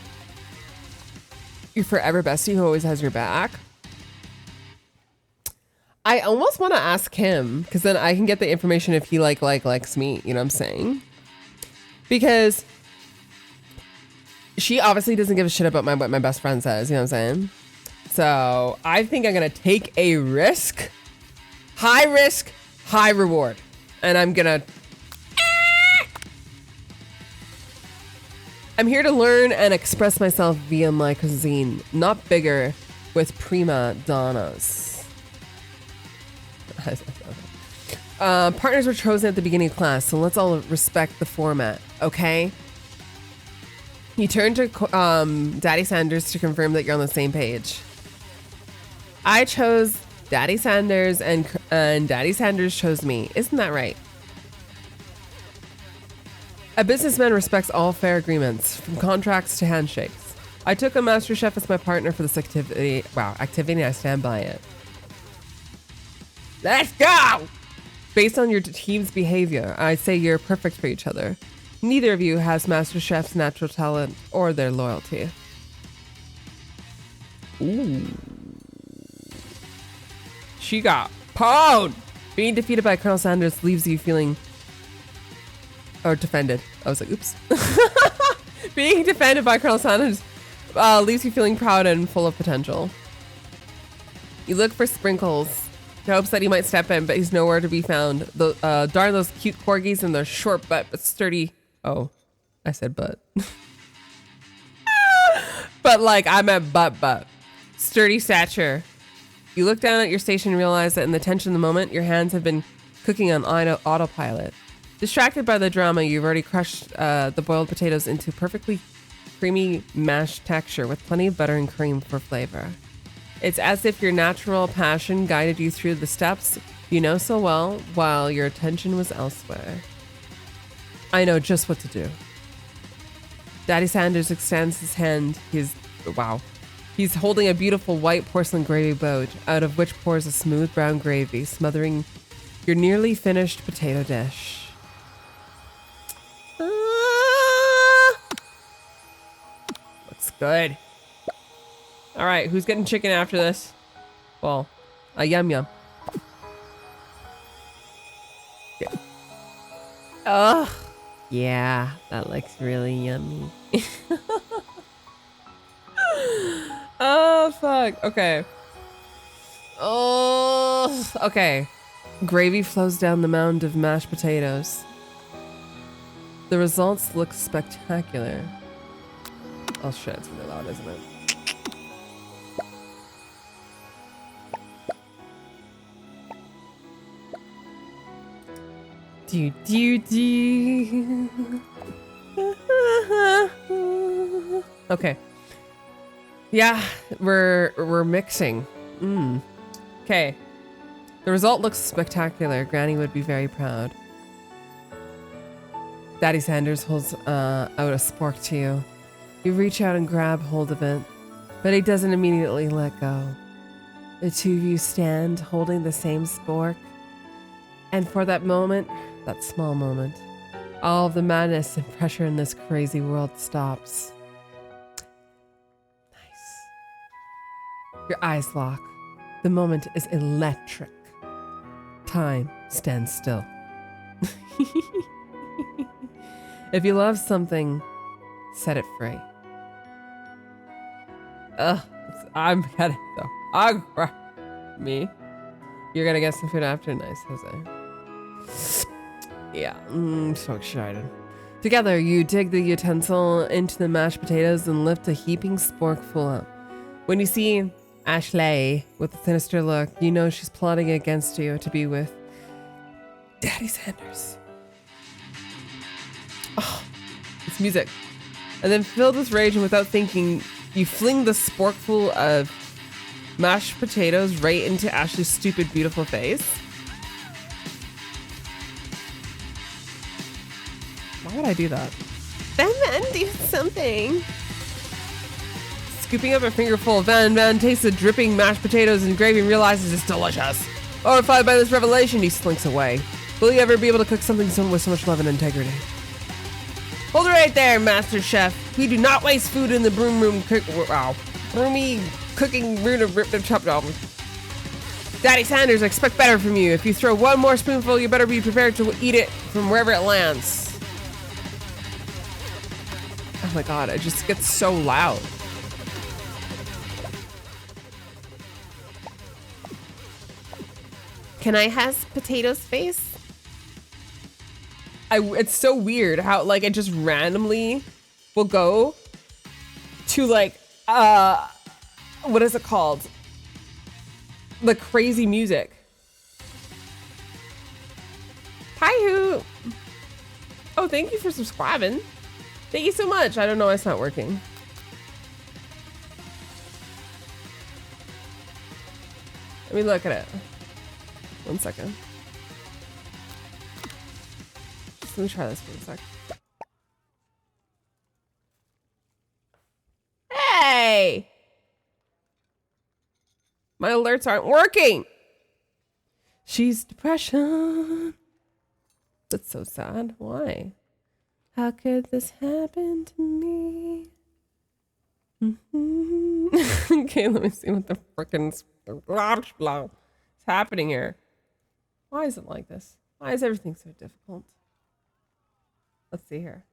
S1: Your forever bestie who always has your back. I almost want to ask him because then I can get the information if he likes me. You know what I'm saying? Because she obviously doesn't give a shit about what my best friend says. You know what I'm saying? So I think I'm gonna take a risk, high reward, and I'm gonna. I'm here to learn and express myself via my cuisine, not bigger with prima donnas. Partners were chosen at the beginning of class, so let's all respect the format, okay? You turn to Daddy Sanders to confirm that you're on the same page. I chose Daddy Sanders and Daddy Sanders chose me. Isn't that right? A businessman respects all fair agreements, from contracts to handshakes. I took a master chef as my partner for this activity. Wow, activity, I stand by it. Let's go! Based on your team's behavior, I say you're perfect for each other. Neither of you has master chef's natural talent or their loyalty. Ooh. She got pwned! Being defeated by Colonel Sanders leaves you feeling... Or defended. I was like, oops. Being defended by Colonel Sanders leaves you feeling proud and full of potential. You look for Sprinkles in hopes that he might step in, but he's nowhere to be found. Darn those cute corgis and their short butt but sturdy... Oh, I said butt. But like, I meant butt. Sturdy stature. You look down at your station and realize that in the tension of the moment, your hands have been cooking on autopilot. Distracted by the drama, you've already crushed the boiled potatoes into perfectly creamy mashed texture with plenty of butter and cream for flavor. It's as if your natural passion guided you through the steps you know so well while your attention was elsewhere. I know just what to do. Daddy Sanders extends his hand. He's holding a beautiful white porcelain gravy boat, out of which pours a smooth brown gravy, smothering your nearly finished potato dish. Looks good. All right, who's getting chicken after this? Well, a yum. Yeah. Ugh. Yeah, that looks really yummy. Oh, fuck. Okay. Oh, okay. Gravy flows down the mound of mashed potatoes. The results look spectacular. Oh shit, it's really loud, isn't it? Okay. Yeah, we're mixing. Okay. The result looks spectacular. Granny would be very proud. Daddy Sanders holds out a spork to you. You reach out and grab hold of it, but he doesn't immediately let go. The two of you stand holding the same spork, and for that moment, that small moment, all of the madness and pressure in this crazy world stops. Nice. Your eyes lock. The moment is electric. Time stands still. If you love something, set it free. I'm getting so hungry. Me? You're gonna get some food after? Nice, Jose. Yeah, I'm so excited. Together, you dig the utensil into the mashed potatoes and lift a heaping sporkful up. When you see Ashley with a sinister look, you know she's plotting against you to be with Daddy Sanders. Oh, it's music. And then filled with rage and without thinking, you fling the sporkful of mashed potatoes right into Ashley's stupid, beautiful face. Why would I do that?
S2: Van, do something.
S1: Scooping up a fingerful, Van tastes the dripping mashed potatoes and gravy and realizes it's delicious. Horrified by this revelation, he slinks away. Will you ever be able to cook something with so much love and integrity? Hold it right there, Master Chef. We do not waste food in the broom room broomy cooking room of chop job. Daddy Sanders, I expect better from you. If you throw one more spoonful, you better be prepared to eat it from wherever it lands. Oh my god, it just gets so loud.
S2: Can I has potatoes face?
S1: It's so weird how like it just randomly will go to like, what is it called? The crazy music. Hi-hoo. Oh, thank you for subscribing. Thank you so much. I don't know why it's not working. Let me look at it. 1 second. Just let me try this for a sec. Hey! My alerts aren't working. She's depression. That's so sad. Why? How could this happen to me? Okay, let me see what the frickin' is happening here. Why is it like this? Why is everything so difficult? Let's see here.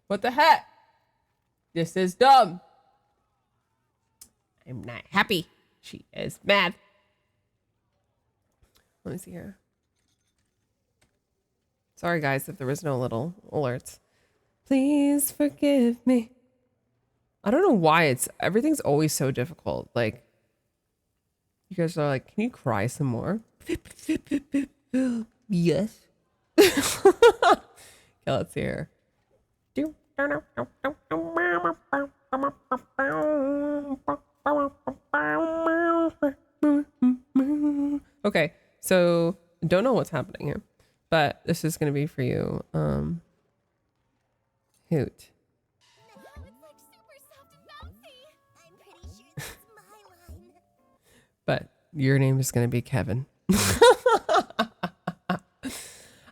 S1: What the heck? This is dumb. I'm not happy. She is mad. Let me see here. Sorry, guys, if there was no little alerts. Please forgive me. I don't know why everything's always so difficult. Like, you guys are like, can you cry some more? Yes. Okay, let's see here. Okay, so don't know what's happening here, but this is gonna be for you. Hoot. But your name is gonna be Kevin.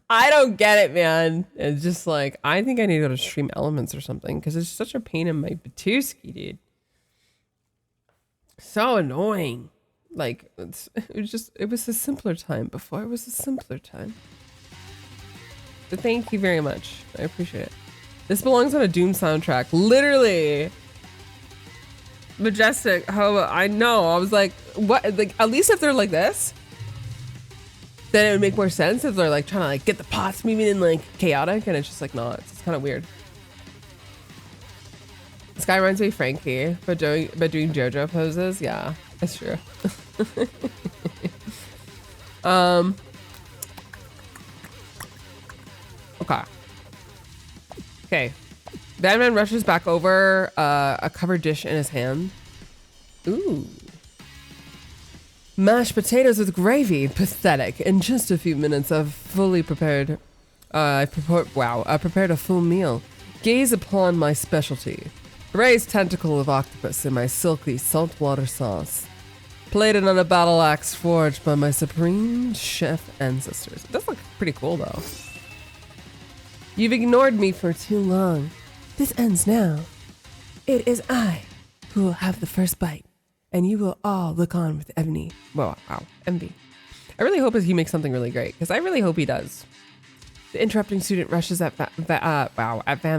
S1: I don't get it, man. It's just like, I think I need to go to Stream Elements or something because it's such a pain in my patooski, dude. So annoying. Like, it was a simpler time before. It was a simpler time. But thank you very much. I appreciate it. This belongs on a Doom soundtrack. Literally. Majestic. How I know. I was like, what? Like, at least if they're like this, then it would make more sense if they're like trying to like get the pots moving and like chaotic, and it's just like not. It's kind of weird. This guy reminds me of Frankie, but doing JoJo poses. Yeah, that's true. Okay. Batman rushes back over, a covered dish in his hand. Ooh. Mashed potatoes with gravy. Pathetic. In just a few minutes, I've fully prepared. I prepared a full meal. Gaze upon my specialty. Raised tentacle of octopus in my silky saltwater sauce. Plated on a battle axe forged by my supreme chef ancestors. It does look pretty cool, though. You've ignored me for too long. This ends now. It is I who will have the first bite, and you will all look on with envy. Wow, envy. I really hope he makes something really great, because I really hope he does. The interrupting student rushes at Van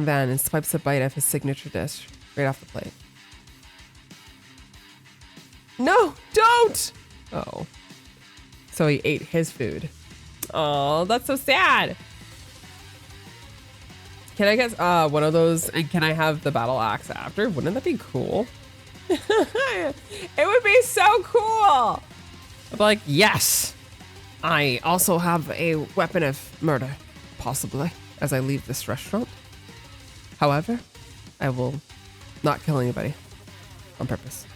S1: Van and swipes a bite of his signature dish right off the plate. No, don't! Oh. So he ate his food. Oh, that's so sad. Can I get one of those, and can I have the battle axe after? Wouldn't that be cool? It would be so cool. I'd be like, yes. I also have a weapon of murder, possibly, as I leave this restaurant. However, I will not kill anybody on purpose.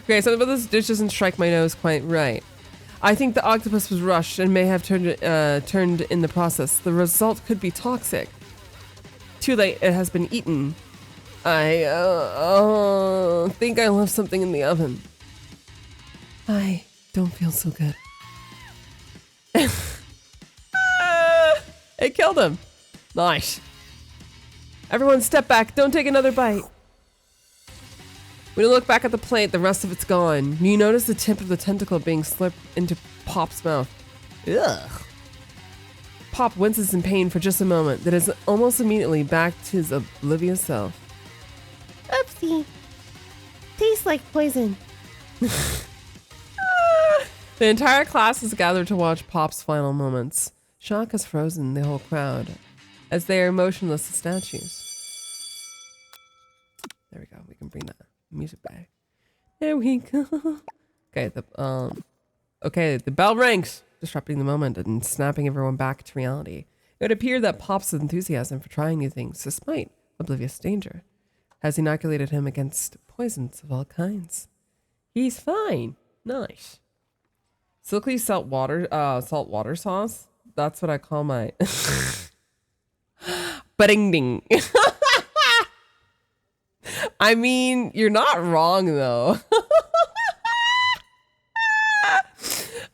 S1: Okay, something about this dish doesn't strike my nose quite right. I think the octopus was rushed and may have turned in the process. The result could be toxic. Too late, it has been eaten. I think I left something in the oven. I don't feel so good. It killed him. Nice. Everyone step back, don't take another bite. When you look back at the plate, the rest of it's gone. You notice the tip of the tentacle being slipped into Pop's mouth. Ugh. Pop winces in pain for just a moment, then is almost immediately back to his oblivious self.
S2: Oopsie. Tastes like poison.
S1: The entire class is gathered to watch Pop's final moments. Shock has frozen the whole crowd as they are motionless as statues. There we go. We can bring that music back. There we go. Okay, the bell rings, disrupting the moment and snapping everyone back to reality. It would appear that Pop's enthusiasm for trying new things, despite oblivious danger, has inoculated him against poisons of all kinds. He's fine. Nice. Silky salt water sauce. That's what I call my ding ding. I mean, you're not wrong though.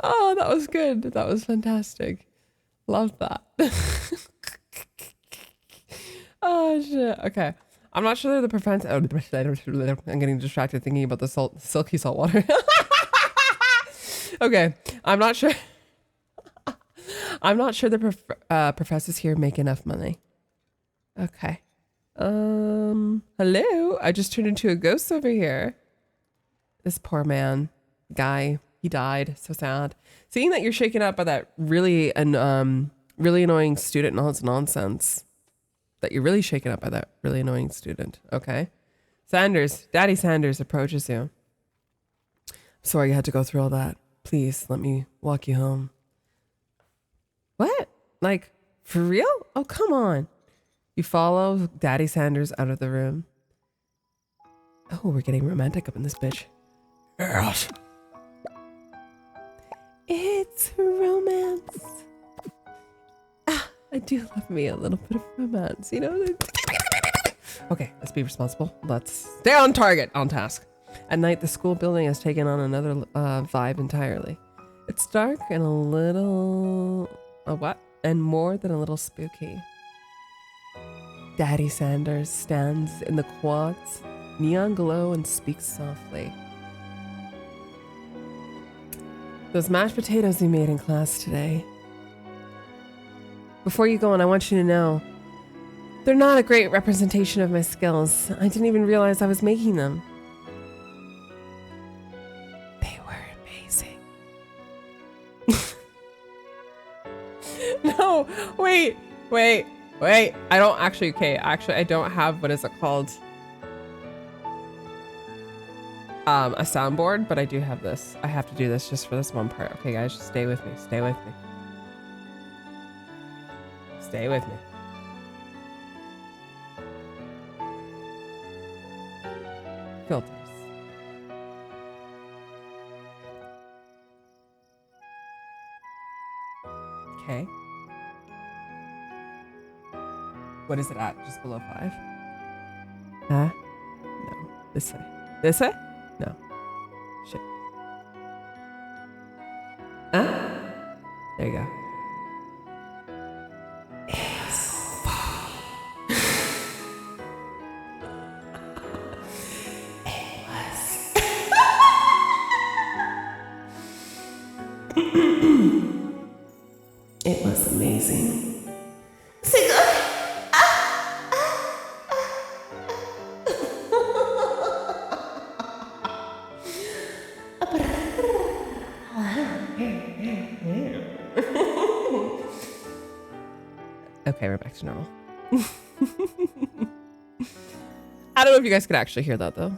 S1: Oh, that was good. That was fantastic. Love that. Oh shit. Okay. I'm not sure they're the prevent. Oh, I'm getting distracted thinking about the silky salt water. Okay. I'm not sure. I'm not sure the professors here make enough money. Okay. Hello. I just turned into a ghost over here. This poor man, guy, he died. So sad. Seeing that you're shaken up by that really annoying student and all his nonsense. That you're really shaken up by that really annoying student. Okay. Sanders, Daddy Sanders approaches you. Sorry you had to go through all that. Please let me walk you home. What? Like, for real? Oh, come on. You follow Daddy Sanders out of the room. Oh, we're getting romantic up in this bitch. Yes. It's romance. I do love me a little bit of romance, you know? Okay, let's be responsible. Let's stay on target, on task. At night, the school building has taken on another vibe entirely. It's dark and a little... And more than a little spooky. Daddy Sanders stands in the quads, neon glow, and speaks softly. Those mashed potatoes you made in class today. Before you go on, I want you to know, they're not a great representation of my skills. I didn't even realize I was making them. They were amazing. No, wait. I don't actually, I don't have, what is it called? A soundboard, but I do have this. I have to do this just for this one part. Okay, guys, just stay with me. Stay with me. Stay with me. Filters. Okay. What is it at? Just below 5? Huh? No. This way. This way? No. Shit. Huh? There you go. It was amazing. Okay, we're back to normal. I don't know if you guys could actually hear that though.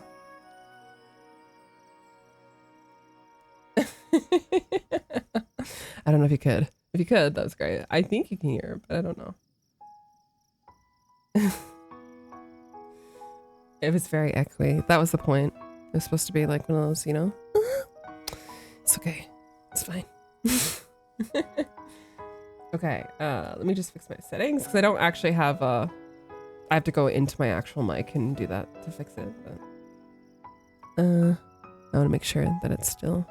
S1: I don't know if you could. If you could, that was great. I think you can hear, but I don't know. It was very echoey. That was the point. It was supposed to be like one of those, you know? It's okay. It's fine. Okay, let me just fix my settings because I don't actually have I have to go into my actual mic and do that to fix it. But I want to make sure that it's still.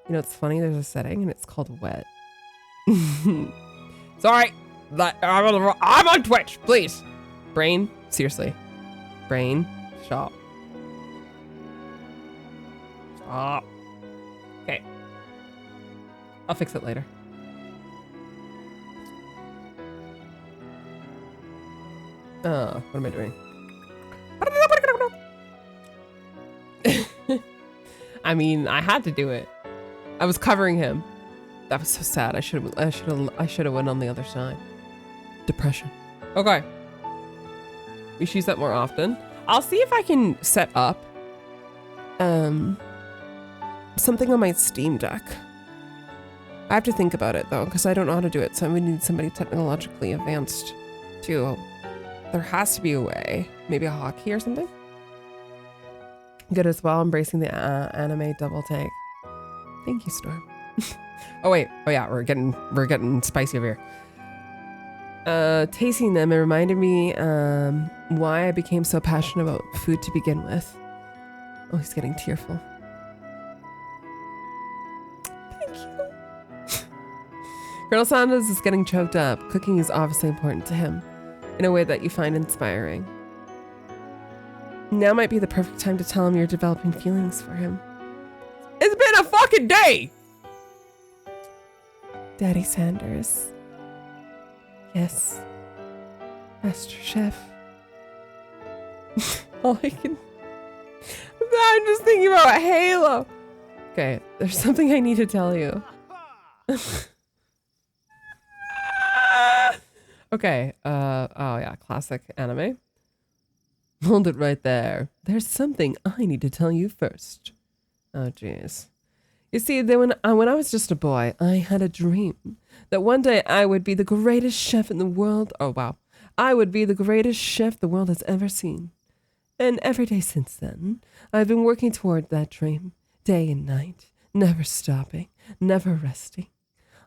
S1: You know, it's funny. There's a setting and it's called wet. Sorry, I'm on Twitch. Please, brain. Seriously, brain. Stop. Stop. Okay. I'll fix it later. What am I doing? I mean, I had to do it. I was covering him. That was so sad. I should have went on the other side. Depression. Okay. We should use that more often. I'll see if I can set up something on my Steam Deck. I have to think about it though, because I don't know how to do it. So we need somebody technologically advanced too. There has to be a way. Maybe a hotkey or something. Good as well. Embracing the anime double take. Thank you, Storm. Oh wait. Oh yeah. We're getting spicy over here. Tasting them, it reminded me why I became so passionate about food to begin with. Oh, he's getting tearful. Thank you. Colonel Sanders is getting choked up. Cooking is obviously important to him in a way that you find inspiring. Now might be the perfect time to tell him you're developing feelings for him. It's been a fucking day! Daddy Sanders. Yes. Master Chef. All I can... I'm just thinking about Halo. Okay, there's something I need to tell you. Okay, oh yeah, classic anime. Hold it right there. There's something I need to tell you first. Oh, jeez. You see, when I was just a boy, I had a dream that one day I would be the greatest chef in the world. Oh, wow. I would be the greatest chef the world has ever seen. And every day since then, I've been working toward that dream, day and night, never stopping, never resting.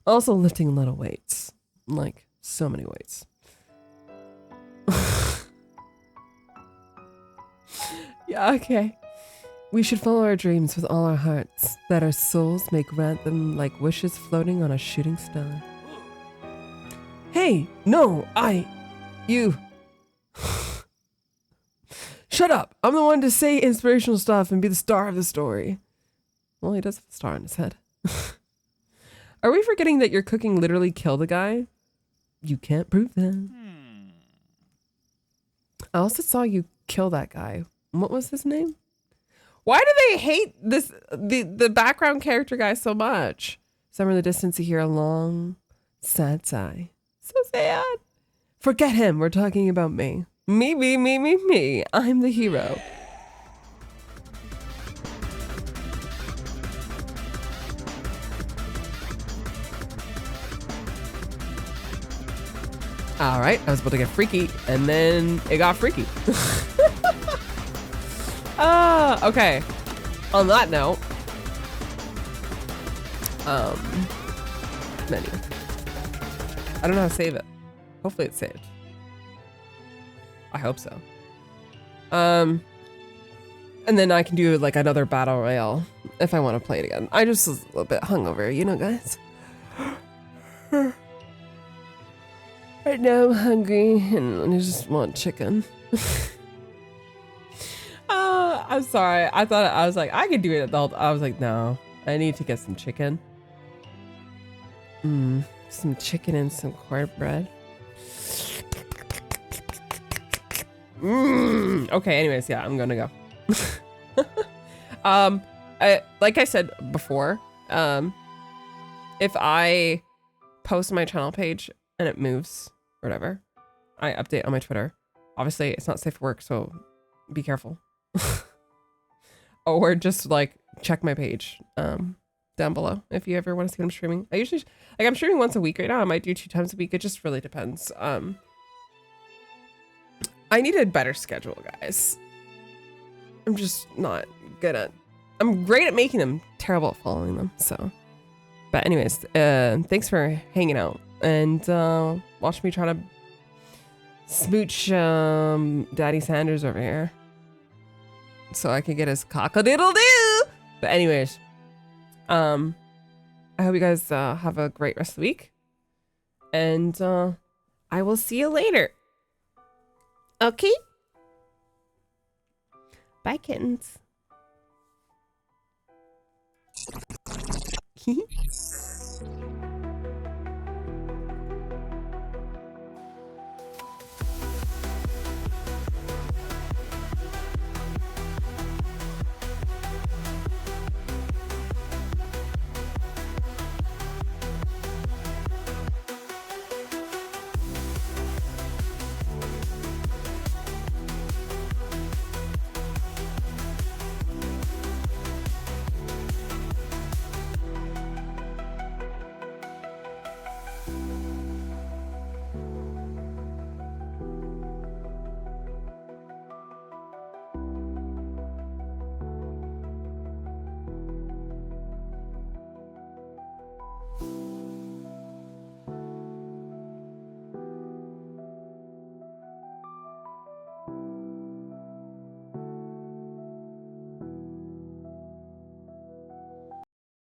S1: Also lifting little weights, like so many weights. Yeah, okay. We should follow our dreams with all our hearts, that our souls may grant them like wishes floating on a shooting star. Hey, no, you. Shut up. I'm the one to say inspirational stuff and be the star of the story. Well, he does have a star on his head. Are we forgetting that your cooking literally killed a guy? You can't prove that. I also saw you kill that guy. What was his name? Why do they hate the background character guy so much? Somewhere in the distance you hear a long, sad sigh. So sad. Forget him. We're talking about me. Me. I'm the hero. All right, I was about to get freaky, and then it got freaky. Okay. On that note, menu. I don't know how to save it. Hopefully it's saved. I hope so. And then I can do like another battle royale if I want to play it again. I just was a little bit hungover, you know, guys. Right now I'm hungry and I just want chicken. I'm sorry. I was like, I could do it adult. I was like, no, I need to get some chicken. Some chicken and some cornbread. Okay, anyways, yeah, I'm gonna go. Like I said before, if I post my channel page and it moves or whatever, I update on my Twitter. Obviously, it's not safe for work, so be careful. Or just like check my page down below if you ever want to see what I'm streaming. I usually I'm streaming once a week right now. I might do 2 times a week. It just really depends. I need a better schedule, guys. I'm just not good at. I'm great at making them, terrible at following them. So, but anyways, thanks for hanging out and watch me try to smooch Daddy Sanders over here, so I can get his cock-a-doodle-doo. But anyways, I hope you guys have a great rest of the week, and I will see you later. Okay? Bye, kittens.